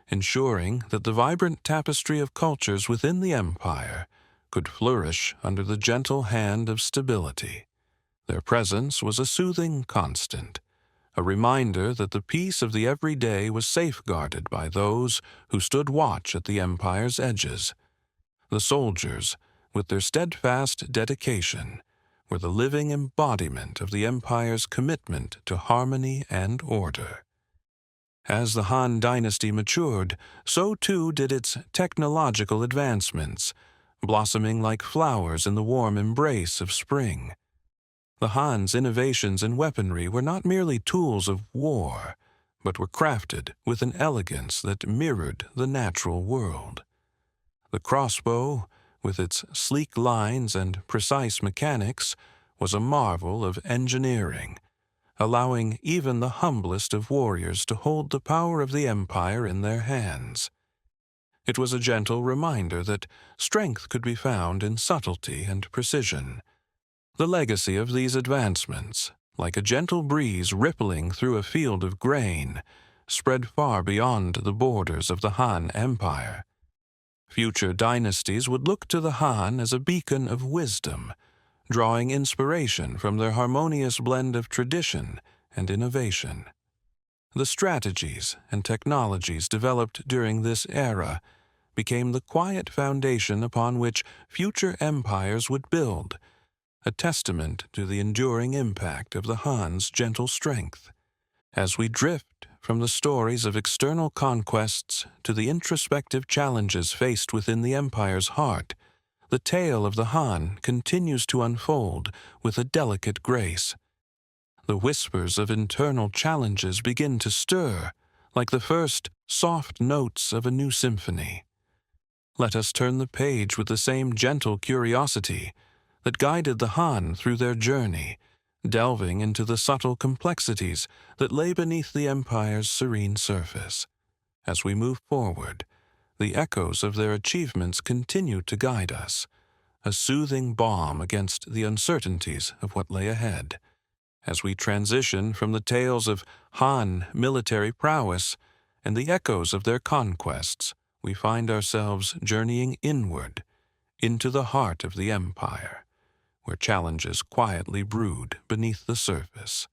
ensuring that the vibrant tapestry of cultures within the empire could flourish under the gentle hand of stability. Their presence was a soothing constant, a reminder that the peace of the everyday was safeguarded by those who stood watch at the empire's edges. The soldiers, with their steadfast dedication, were the living embodiment of the empire's commitment to harmony and order. As the Han Dynasty matured, so too did its technological advancements, blossoming like flowers in the warm embrace of spring. The Han's innovations in weaponry were not merely tools of war, but were crafted with an elegance that mirrored the natural world. The crossbow, with its sleek lines and precise mechanics, was a marvel of engineering, allowing even the humblest of warriors to hold the power of the empire in their hands. It was a gentle reminder that strength could be found in subtlety and precision. The legacy of these advancements, like a gentle breeze rippling through a field of grain, spread far beyond the borders of the Han Empire. Future dynasties would look to the Han as a beacon of wisdom, drawing inspiration from their harmonious blend of tradition and innovation. The strategies and technologies developed during this era became the quiet foundation upon which future empires would build, a testament to the enduring impact of the Han's gentle strength. As we drift from the stories of external conquests to the introspective challenges faced within the empire's heart, the tale of the Han continues to unfold with a delicate grace. The whispers of internal challenges begin to stir, like the first soft notes of a new symphony. Let us turn the page with the same gentle curiosity that guided the Han through their journey, delving into the subtle complexities that lay beneath the empire's serene surface. As we move forward, the echoes of their achievements continue to guide us, a soothing balm against the uncertainties of what lay ahead. As we transition from the tales of Han military prowess and the echoes of their conquests, we find ourselves journeying inward into the heart of the empire, where challenges quietly brood beneath the surface.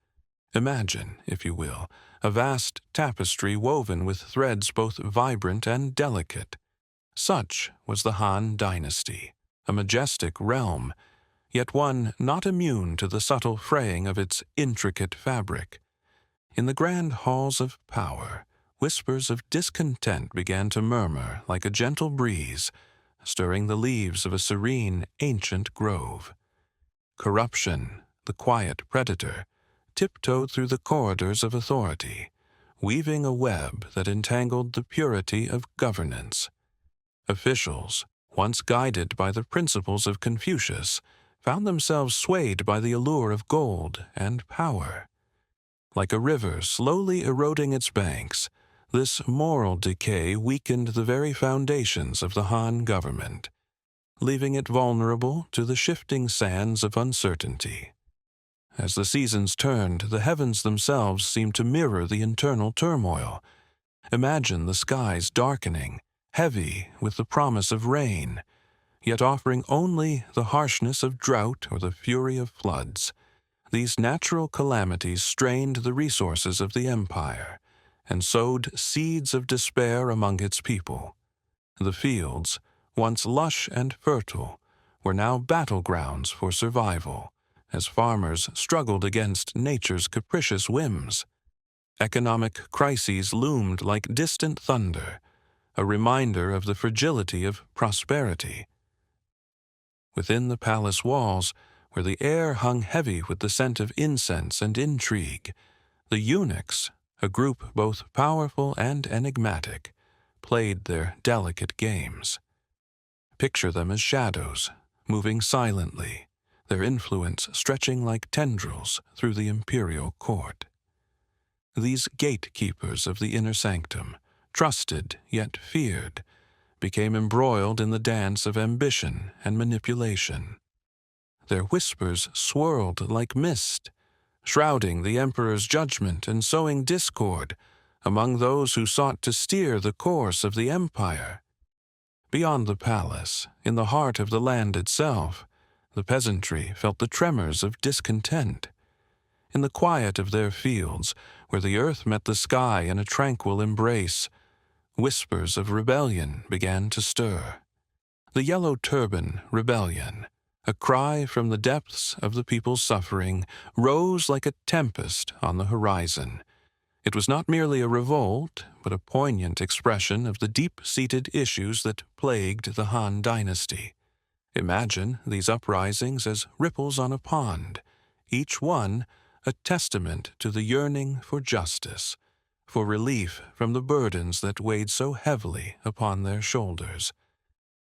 Imagine, if you will, a vast tapestry woven with threads both vibrant and delicate. Such was the Han Dynasty, a majestic realm, yet one not immune to the subtle fraying of its intricate fabric. In the grand halls of power, whispers of discontent began to murmur like a gentle breeze, stirring the leaves of a serene, ancient grove. Corruption, the quiet predator, tiptoed through the corridors of authority, weaving a web that entangled the purity of governance. Officials, once guided by the principles of Confucius, found themselves swayed by the allure of gold and power. Like a river slowly eroding its banks, this moral decay weakened the very foundations of the Han government, leaving it vulnerable to the shifting sands of uncertainty. As the seasons turned, the heavens themselves seemed to mirror the internal turmoil. Imagine the skies darkening, heavy with the promise of rain, yet offering only the harshness of drought or the fury of floods. These natural calamities strained the resources of the empire and sowed seeds of despair among its people. The fields, once lush and fertile, were now battlegrounds for survival, as farmers struggled against nature's capricious whims. Economic crises loomed like distant thunder, a reminder of the fragility of prosperity. Within the palace walls, where the air hung heavy with the scent of incense and intrigue, the eunuchs, a group both powerful and enigmatic, played their delicate games. Picture them as shadows, moving silently, their influence stretching like tendrils through the imperial court. These gatekeepers of the inner sanctum, trusted yet feared, became embroiled in the dance of ambition and manipulation. Their whispers swirled like mist, shrouding the emperor's judgment and sowing discord, among those who sought to steer the course of the empire. Beyond the palace, in the heart of the land itself, the peasantry felt the tremors of discontent. In the quiet of their fields, where the earth met the sky in a tranquil embrace, whispers of rebellion began to stir. The Yellow Turban Rebellion, a cry from the depths of the people's suffering, rose like a tempest on the horizon. It was not merely a revolt, but a poignant expression of the deep-seated issues that plagued the Han Dynasty. Imagine these uprisings as ripples on a pond, each one a testament to the yearning for justice, for relief from the burdens that weighed so heavily upon their shoulders.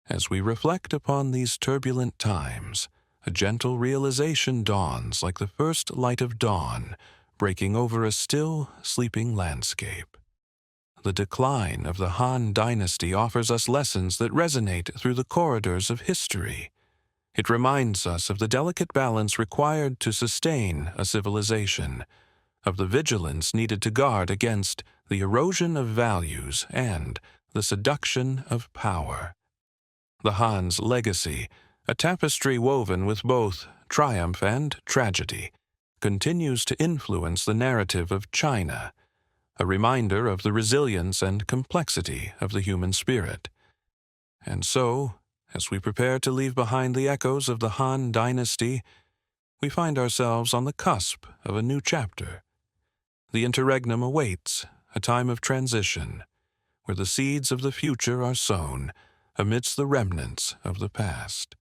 As we reflect upon these turbulent times, a gentle realization dawns like the first light of dawn, breaking over a still, sleeping landscape. The decline of the Han Dynasty offers us lessons that resonate through the corridors of history. It reminds us of the delicate balance required to sustain a civilization, of the vigilance needed to guard against the erosion of values and the seduction of power. The Han's legacy, a tapestry woven with both triumph and tragedy, continues to influence the narrative of China, a reminder of the resilience and complexity of the human spirit. And so, as we prepare to leave behind the echoes of the Han Dynasty, we find ourselves on the cusp of a new chapter. The interregnum awaits, a time of transition, where the seeds of the future are sown amidst the remnants of the past.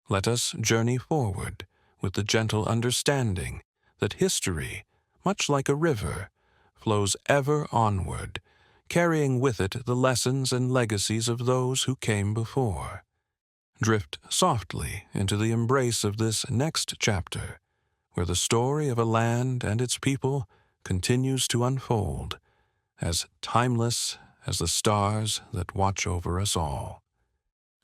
Let us journey forward with the gentle understanding that history, much like a river, flows ever onward, carrying with it the lessons and legacies of those who came before. Drift softly into the embrace of this next chapter, where the story of a land and its people continues to unfold, as timeless as the stars that watch over us all.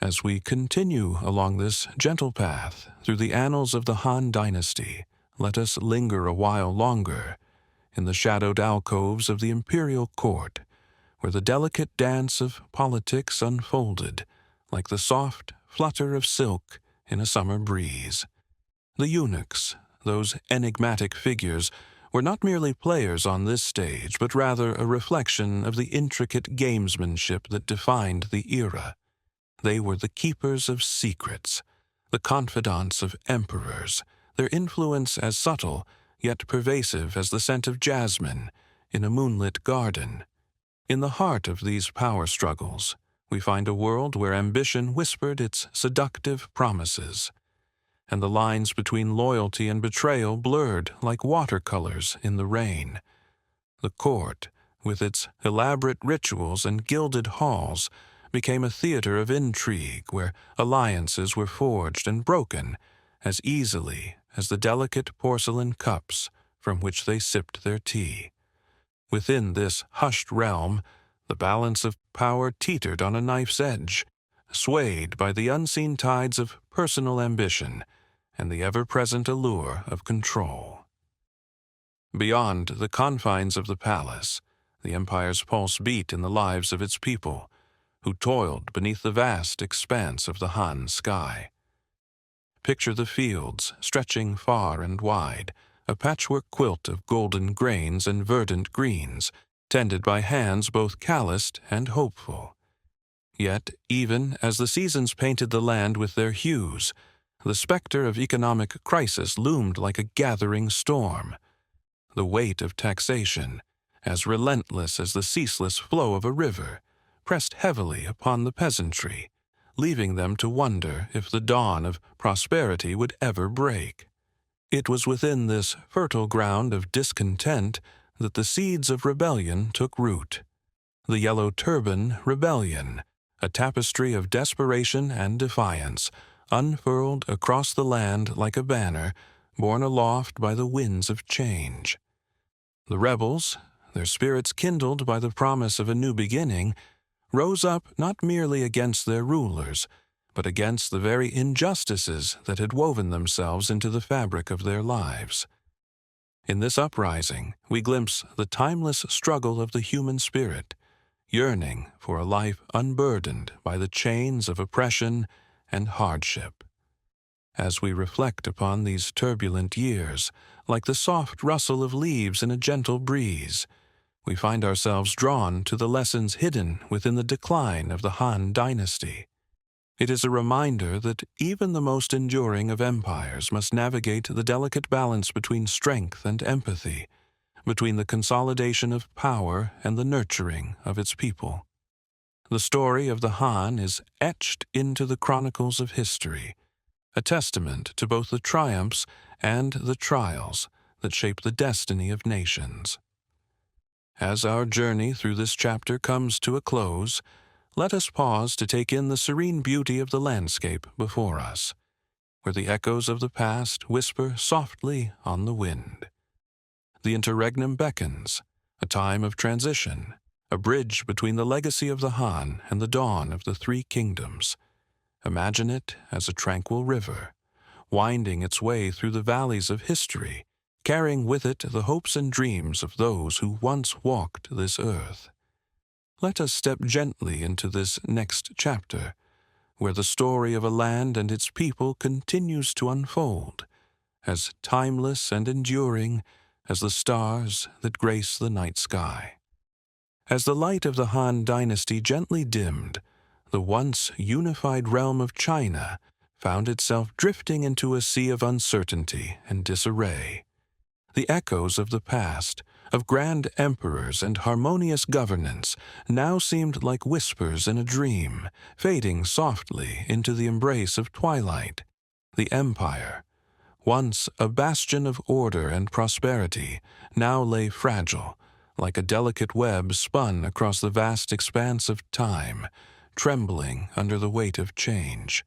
As we continue along this gentle path through the annals of the Han Dynasty, let us linger a while longer in the shadowed alcoves of the imperial court, where the delicate dance of politics unfolded like the soft flutter of silk in a summer breeze. The eunuchs, those enigmatic figures, were not merely players on this stage, but rather a reflection of the intricate gamesmanship that defined the era. They were the keepers of secrets, the confidants of emperors, their influence as subtle yet pervasive as the scent of jasmine in a moonlit garden. In the heart of these power struggles, we find a world where ambition whispered its seductive promises, and the lines between loyalty and betrayal blurred like watercolors in the rain. The court, with its elaborate rituals and gilded halls, became a theater of intrigue where alliances were forged and broken as easily as the delicate porcelain cups from which they sipped their tea. Within this hushed realm, the balance of power teetered on a knife's edge, swayed by the unseen tides of personal ambition and the ever-present allure of control. Beyond the confines of the palace, the empire's pulse beat in the lives of its people, who toiled beneath the vast expanse of the Han sky. Picture the fields stretching far and wide, a patchwork quilt of golden grains and verdant greens, tended by hands both calloused and hopeful. Yet, even as the seasons painted the land with their hues, the specter of economic crisis loomed like a gathering storm. The weight of taxation, as relentless as the ceaseless flow of a river, pressed heavily upon the peasantry, leaving them to wonder if the dawn of prosperity would ever break. It was within this fertile ground of discontent that the seeds of rebellion took root. The Yellow Turban Rebellion, a tapestry of desperation and defiance, unfurled across the land like a banner borne aloft by the winds of change. The rebels, their spirits kindled by the promise of a new beginning, rose up not merely against their rulers, but against the very injustices that had woven themselves into the fabric of their lives. In this uprising, we glimpse the timeless struggle of the human spirit, yearning for a life unburdened by the chains of oppression and hardship. As we reflect upon these turbulent years, like the soft rustle of leaves in a gentle breeze, we find ourselves drawn to the lessons hidden within the decline of the Han Dynasty. It is a reminder that even the most enduring of empires must navigate the delicate balance between strength and empathy, between the consolidation of power and the nurturing of its people. The story of the Han is etched into the chronicles of history, a testament to both the triumphs and the trials that shape the destiny of nations. As our journey through this chapter comes to a close, let us pause to take in the serene beauty of the landscape before us, where the echoes of the past whisper softly on the wind. The interregnum beckons, a time of transition, a bridge between the legacy of the Han and the dawn of the three kingdoms. Imagine it as a tranquil river, winding its way through the valleys of history, carrying with it the hopes and dreams of those who once walked this earth. Let us step gently into this next chapter, where the story of a land and its people continues to unfold, as timeless and enduring as the stars that grace the night sky. As the light of the Han Dynasty gently dimmed, the once unified realm of China found itself drifting into a sea of uncertainty and disarray. The echoes of the past, of grand emperors and harmonious governance, now seemed like whispers in a dream, fading softly into the embrace of twilight. The empire, once a bastion of order and prosperity, now lay fragile, like a delicate web spun across the vast expanse of time, trembling under the weight of change.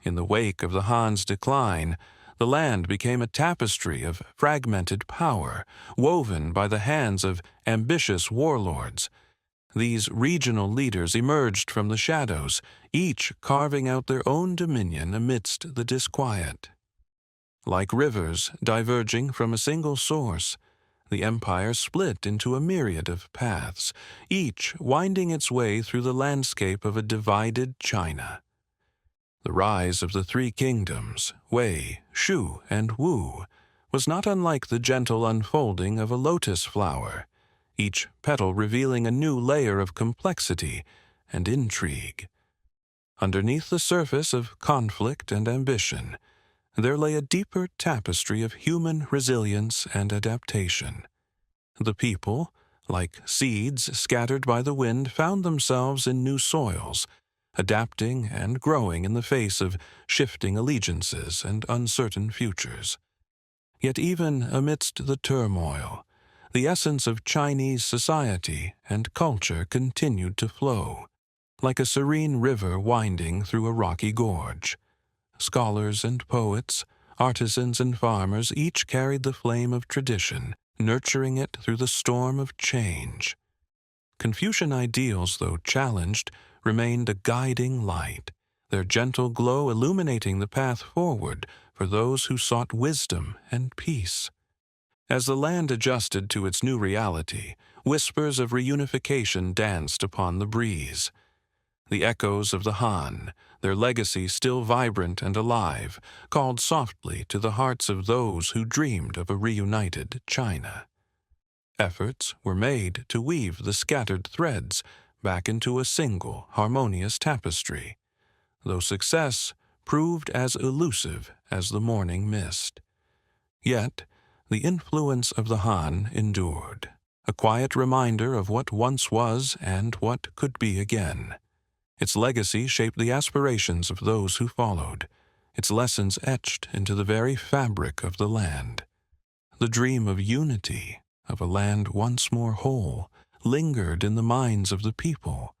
In the wake of the Han's decline, the land became a tapestry of fragmented power, woven by the hands of ambitious warlords. These regional leaders emerged from the shadows, each carving out their own dominion amidst the disquiet. Like rivers diverging from a single source, the empire split into a myriad of paths, each winding its way through the landscape of a divided China. The rise of the three kingdoms, Wei, Shu, and Wu, was not unlike the gentle unfolding of a lotus flower, each petal revealing a new layer of complexity and intrigue. Underneath the surface of conflict and ambition, there lay a deeper tapestry of human resilience and adaptation. The people, like seeds scattered by the wind, found themselves in new soils, adapting and growing in the face of shifting allegiances and uncertain futures. Yet even amidst the turmoil, the essence of Chinese society and culture continued to flow, like a serene river winding through a rocky gorge. Scholars and poets, artisans and farmers each carried the flame of tradition, nurturing it through the storm of change. Confucian ideals, though challenged, remained a guiding light, their gentle glow illuminating the path forward for those who sought wisdom and peace. As the land adjusted to its new reality, whispers of reunification danced upon the breeze. The echoes of the Han, their legacy still vibrant and alive, called softly to the hearts of those who dreamed of a reunited China. Efforts were made to weave the scattered threads back into a single, harmonious tapestry, though success proved as elusive as the morning mist. Yet, the influence of the Han endured, a quiet reminder of what once was and what could be again. Its legacy shaped the aspirations of those who followed, its lessons etched into the very fabric of the land. The dream of unity, of a land once more whole, lingered in the minds of the people,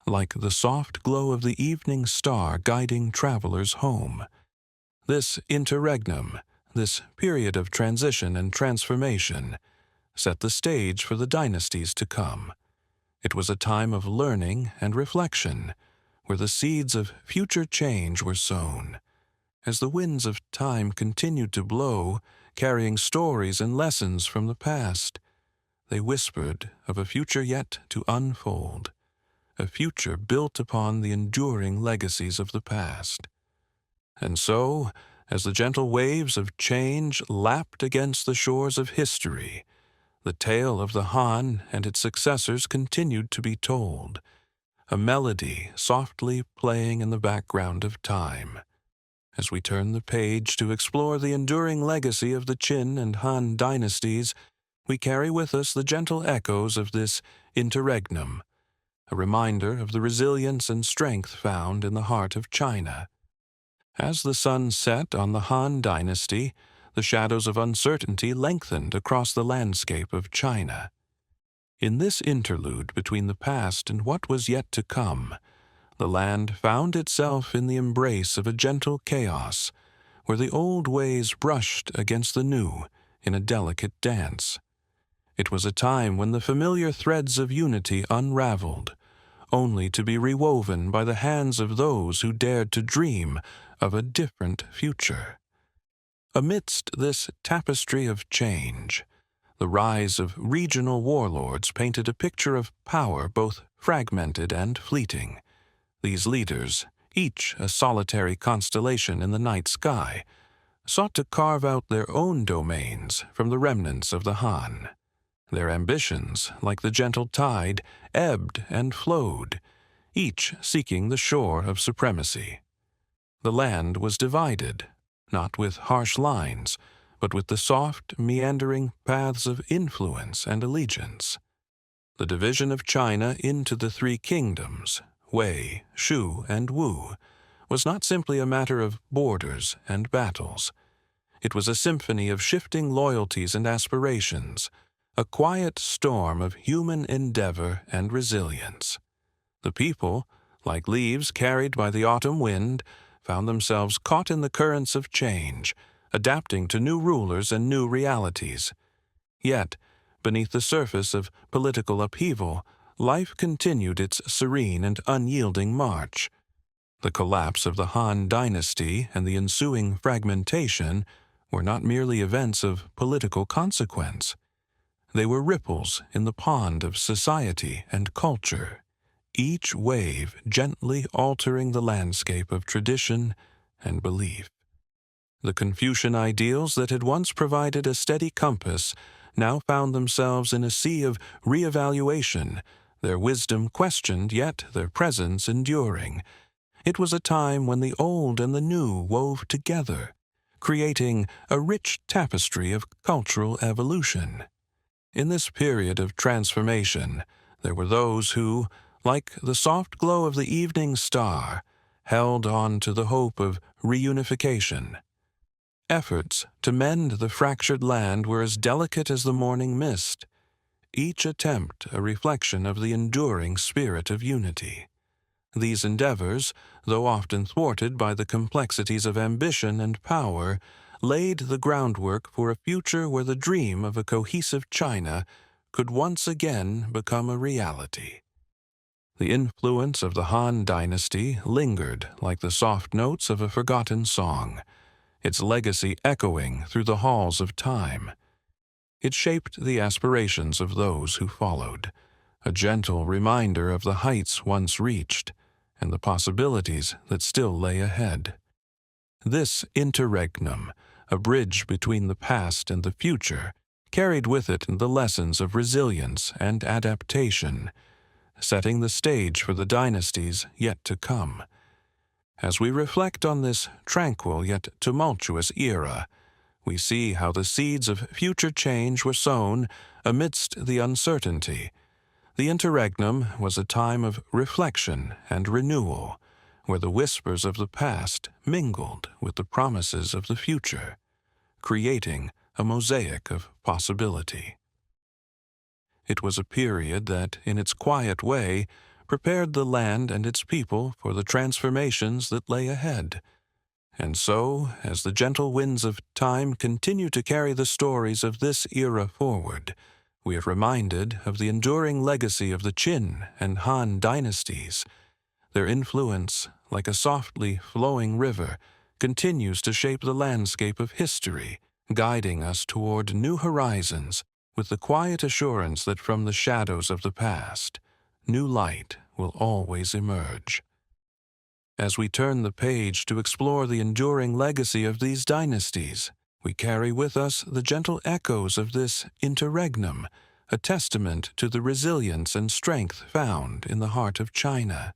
like the soft glow of the evening star guiding travelers home. This interregnum, this period of transition and transformation, set the stage for the dynasties to come. It was a time of learning and reflection, where the seeds of future change were sown. As the winds of time continued to blow, carrying stories and lessons from the past. They whispered of a future yet to unfold, a future built upon the enduring legacies of the past. And so, as the gentle waves of change lapped against the shores of history, the tale of the Han and its successors continued to be told, a melody softly playing in the background of time. As we turn the page to explore the enduring legacy of the Qin and Han dynasties, we carry with us the gentle echoes of this interregnum, a reminder of the resilience and strength found in the heart of China. As the sun set on the Han dynasty, the shadows of uncertainty lengthened across the landscape of China. In this interlude between the past and what was yet to come, the land found itself in the embrace of a gentle chaos, where the old ways brushed against the new in a delicate dance. It was a time when the familiar threads of unity unraveled, only to be rewoven by the hands of those who dared to dream of a different future. Amidst this tapestry of change, the rise of regional warlords painted a picture of power both fragmented and fleeting. These leaders, each a solitary constellation in the night sky, sought to carve out their own domains from the remnants of the Han. Their ambitions, like the gentle tide, ebbed and flowed, each seeking the shore of supremacy. The land was divided, not with harsh lines, but with the soft, meandering paths of influence and allegiance. The division of China into the three kingdoms, Wei, Shu, and Wu, was not simply a matter of borders and battles. It was a symphony of shifting loyalties and aspirations, a quiet storm of human endeavor and resilience. The people, like leaves carried by the autumn wind, found themselves caught in the currents of change, adapting to new rulers and new realities. Yet, beneath the surface of political upheaval, life continued its serene and unyielding march. The collapse of the Han dynasty and the ensuing fragmentation were not merely events of political consequence. They were ripples in the pond of society and culture, each wave gently altering the landscape of tradition and belief. The Confucian ideals that had once provided a steady compass now found themselves in a sea of reevaluation, their wisdom questioned, yet their presence enduring. It was a time when the old and the new wove together, creating a rich tapestry of cultural evolution. In this period of transformation, there were those who, like the soft glow of the evening star, held on to the hope of reunification. Efforts to mend the fractured land were as delicate as the morning mist, each attempt a reflection of the enduring spirit of unity. These endeavors, though often thwarted by the complexities of ambition and power, laid the groundwork for a future where the dream of a cohesive China could once again become a reality. The influence of the Han dynasty lingered like the soft notes of a forgotten song, its legacy echoing through the halls of time. It shaped the aspirations of those who followed, a gentle reminder of the heights once reached and the possibilities that still lay ahead. This interregnum, a bridge between the past and the future, carried with it the lessons of resilience and adaptation, setting the stage for the dynasties yet to come. As we reflect on this tranquil yet tumultuous era, we see how the seeds of future change were sown amidst the uncertainty. The interregnum was a time of reflection and renewal, where the whispers of the past mingled with the promises of the future, creating a mosaic of possibility. It was a period that, in its quiet way, prepared the land and its people for the transformations that lay ahead. And so, as the gentle winds of time continue to carry the stories of this era forward, we are reminded of the enduring legacy of the Qin and Han dynasties. Their influence, like a softly flowing river, continues to shape the landscape of history guiding us toward new horizons with the quiet assurance that from the shadows of the past, new light will always emerge. As we turn the page to explore the enduring legacy of these dynasties, we carry with us the gentle echoes of this interregnum, a testament to the resilience and strength found in the heart of China.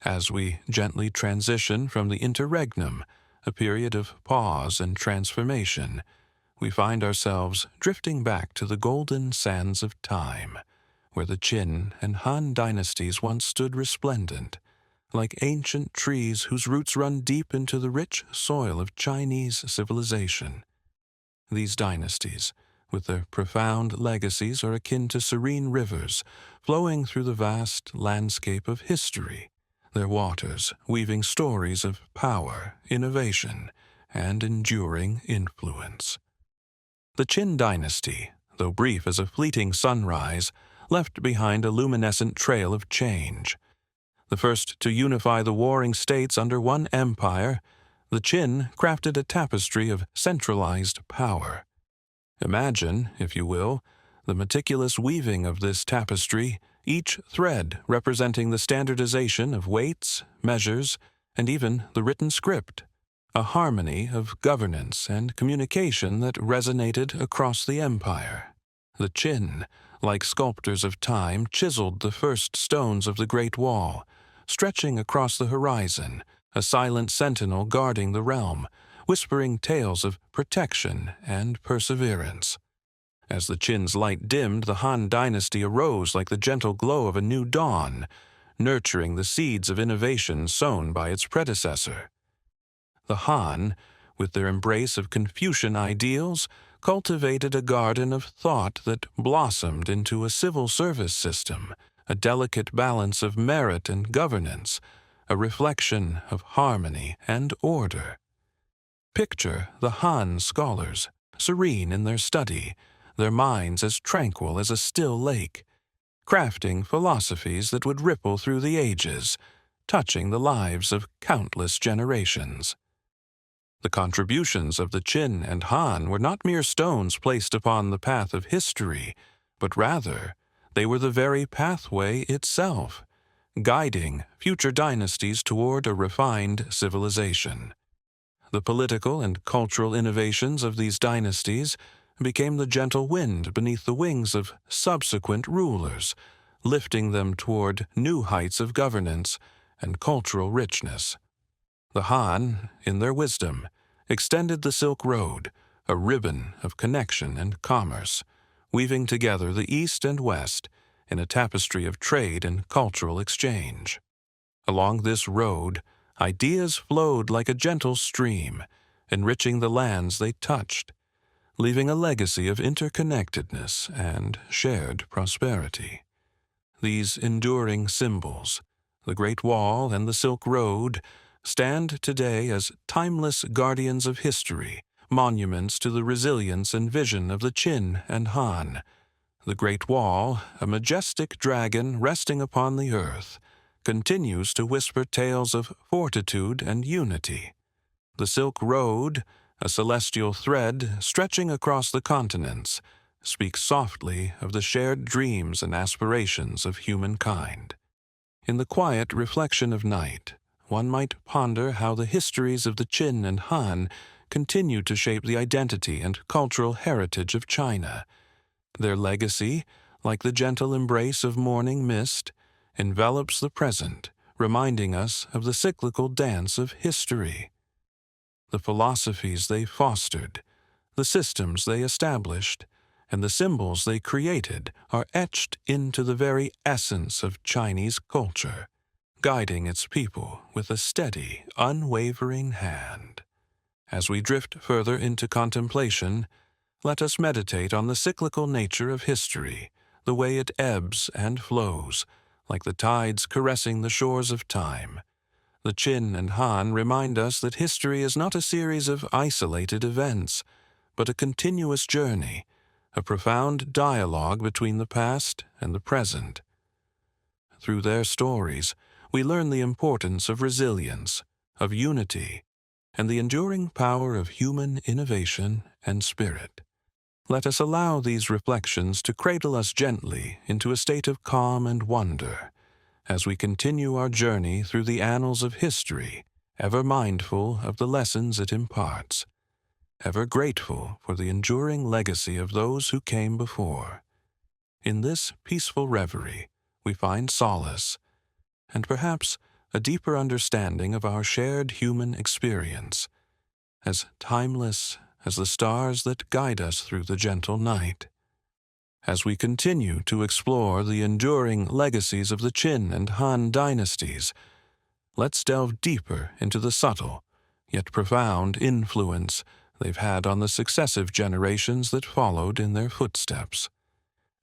As we gently transition from the interregnum, a period of pause and transformation, we find ourselves drifting back to the golden sands of time, where the Qin and Han dynasties once stood resplendent, like ancient trees whose roots run deep into the rich soil of Chinese civilization. These dynasties, with their profound legacies, are akin to serene rivers flowing through the vast landscape of history, their waters weaving stories of power, innovation, and enduring influence. The Qin dynasty, though brief as a fleeting sunrise, left behind a luminescent trail of change. The first to unify the warring states under one empire, the Qin crafted a tapestry of centralized power. Imagine, if you will, the meticulous weaving of this tapestry, each thread representing the standardization of weights, measures, and even the written script, a harmony of governance and communication that resonated across the empire. The Qin, like sculptors of time, chiseled the first stones of the Great Wall, stretching across the horizon, a silent sentinel guarding the realm, whispering tales of protection and perseverance. As the Qin's light dimmed, the Han dynasty arose like the gentle glow of a new dawn, nurturing the seeds of innovation sown by its predecessor. The Han, with their embrace of Confucian ideals, cultivated a garden of thought that blossomed into a civil service system, a delicate balance of merit and governance, a reflection of harmony and order. Picture the Han scholars, serene in their study, their minds as tranquil as a still lake, crafting philosophies that would ripple through the ages, touching the lives of countless generations. The contributions of the Qin and Han were not mere stones placed upon the path of history, but rather they were the very pathway itself, guiding future dynasties toward a refined civilization. The political and cultural innovations of these dynasties became the gentle wind beneath the wings of subsequent rulers, lifting them toward new heights of governance and cultural richness. The Han, in their wisdom, extended the Silk Road, a ribbon of connection and commerce, weaving together the East and West in a tapestry of trade and cultural exchange. Along this road, ideas flowed like a gentle stream, enriching the lands they touched, leaving a legacy of interconnectedness and shared prosperity. These enduring symbols, the Great Wall and the Silk Road, stand today as timeless guardians of history, monuments to the resilience and vision of the Qin and Han. The Great Wall, a majestic dragon resting upon the earth, continues to whisper tales of fortitude and unity. The Silk Road, a celestial thread stretching across the continents, speaks softly of the shared dreams and aspirations of humankind. In the quiet reflection of night, one might ponder how the histories of the Qin and Han continue to shape the identity and cultural heritage of China. Their legacy, like the gentle embrace of morning mist, envelops the present, reminding us of the cyclical dance of history. The philosophies they fostered, the systems they established, and the symbols they created are etched into the very essence of Chinese culture, guiding its people with a steady, unwavering hand. As we drift further into contemplation, let us meditate on the cyclical nature of history, the way it ebbs and flows, like the tides caressing the shores of time. The Qin and Han remind us that history is not a series of isolated events, but a continuous journey, a profound dialogue between the past and the present. Through their stories, we learn the importance of resilience, of unity, and the enduring power of human innovation and spirit. Let us allow these reflections to cradle us gently into a state of calm and wonder as we continue our journey through the annals of history, ever mindful of the lessons it imparts, ever grateful for the enduring legacy of those who came before. In this peaceful reverie, we find solace, and perhaps a deeper understanding of our shared human experience, as timeless as the stars that guide us through the gentle night. As we continue to explore the enduring legacies of the Qin and Han dynasties, let's delve deeper into the subtle, yet profound influence they've had on the successive generations that followed in their footsteps.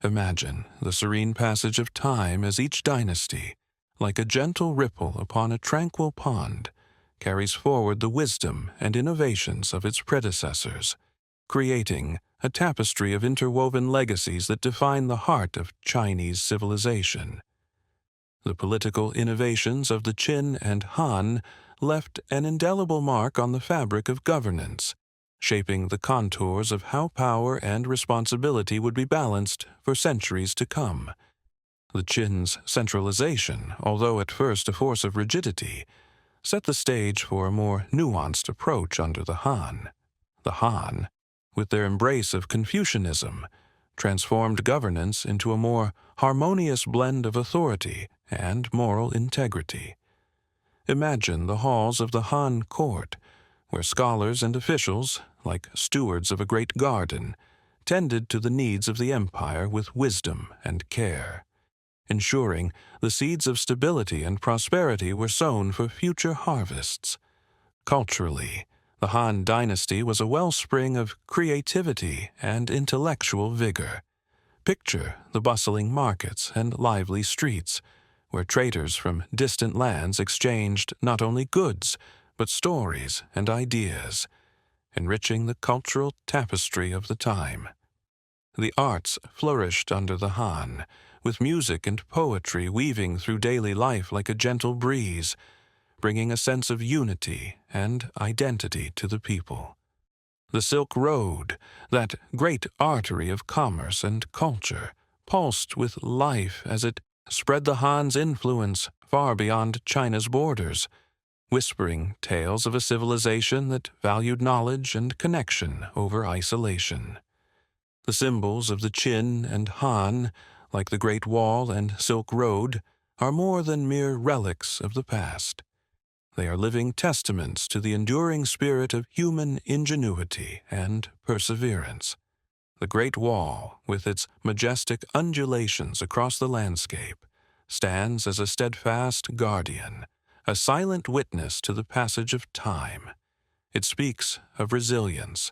Imagine the serene passage of time as each dynasty, like a gentle ripple upon a tranquil pond, carries forward the wisdom and innovations of its predecessors, creating a tapestry of interwoven legacies that define the heart of Chinese civilization. The political innovations of the Qin and Han left an indelible mark on the fabric of governance, shaping the contours of how power and responsibility would be balanced for centuries to come. The Qin's centralization, although at first a force of rigidity, set the stage for a more nuanced approach under the Han. The Han, with their embrace of Confucianism, transformed governance into a more harmonious blend of authority and moral integrity. Imagine the halls of the Han court, where scholars and officials, like stewards of a great garden, tended to the needs of the empire with wisdom and care, ensuring the seeds of stability and prosperity were sown for future harvests. Culturally, the Han dynasty was a wellspring of creativity and intellectual vigor. Picture the bustling markets and lively streets, where traders from distant lands exchanged not only goods, but stories and ideas, enriching the cultural tapestry of the time. The arts flourished under the Han, with music and poetry weaving through daily life like a gentle breeze, bringing a sense of unity and identity to the people. The Silk Road, that great artery of commerce and culture, pulsed with life as it spread the Han's influence far beyond China's borders, whispering tales of a civilization that valued knowledge and connection over isolation. The symbols of the Qin and Han, like the Great Wall and Silk Road, are more than mere relics of the past. They are living testaments to the enduring spirit of human ingenuity and perseverance. The Great Wall, with its majestic undulations across the landscape, stands as a steadfast guardian, a silent witness to the passage of time. It speaks of resilience,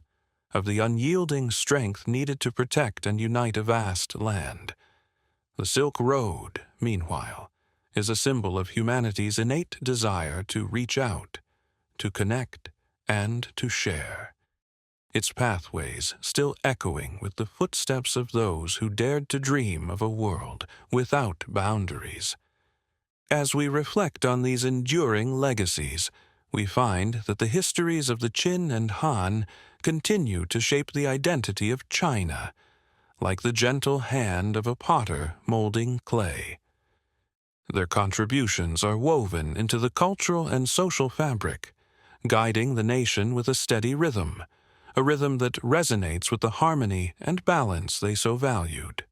of the unyielding strength needed to protect and unite a vast land. The Silk Road, meanwhile, is a symbol of humanity's innate desire to reach out, to connect, and to share. Its pathways still echoing with the footsteps of those who dared to dream of a world without boundaries. As we reflect on these enduring legacies, we find that the histories of the Qin and Han continue to shape the identity of China, like the gentle hand of a potter molding clay. Their contributions are woven into the cultural and social fabric, guiding the nation with a steady rhythm, a rhythm that resonates with the harmony and balance they so valued.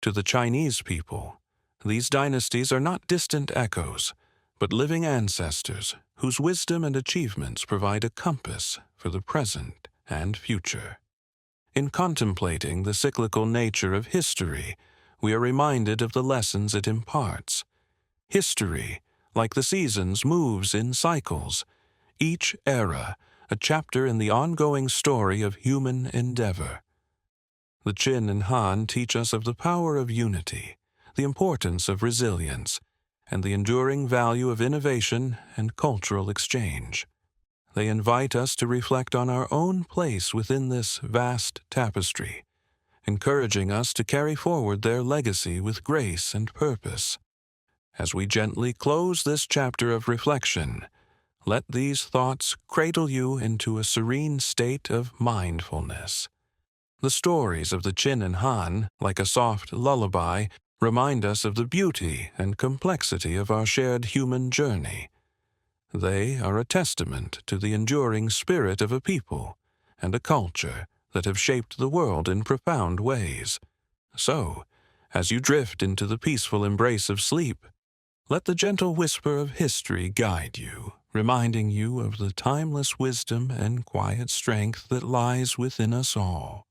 To the Chinese people, these dynasties are not distant echoes, but living ancestors whose wisdom and achievements provide a compass for the present and future. In contemplating the cyclical nature of history, we are reminded of the lessons it imparts. History, like the seasons, moves in cycles, each era a chapter in the ongoing story of human endeavor. The Qin and Han teach us of the power of unity, the importance of resilience, and the enduring value of innovation and cultural exchange. They invite us to reflect on our own place within this vast tapestry, encouraging us to carry forward their legacy with grace and purpose. As we gently close this chapter of reflection, Let these thoughts cradle you into a serene state of mindfulness. The stories of the Qin and Han, like a soft lullaby, remind us of the beauty and complexity of our shared human journey. They are a testament to the enduring spirit of a people and a culture that have shaped the world in profound ways. So, as you drift into the peaceful embrace of sleep, let the gentle whisper of history guide you, reminding you of the timeless wisdom and quiet strength that lies within us all.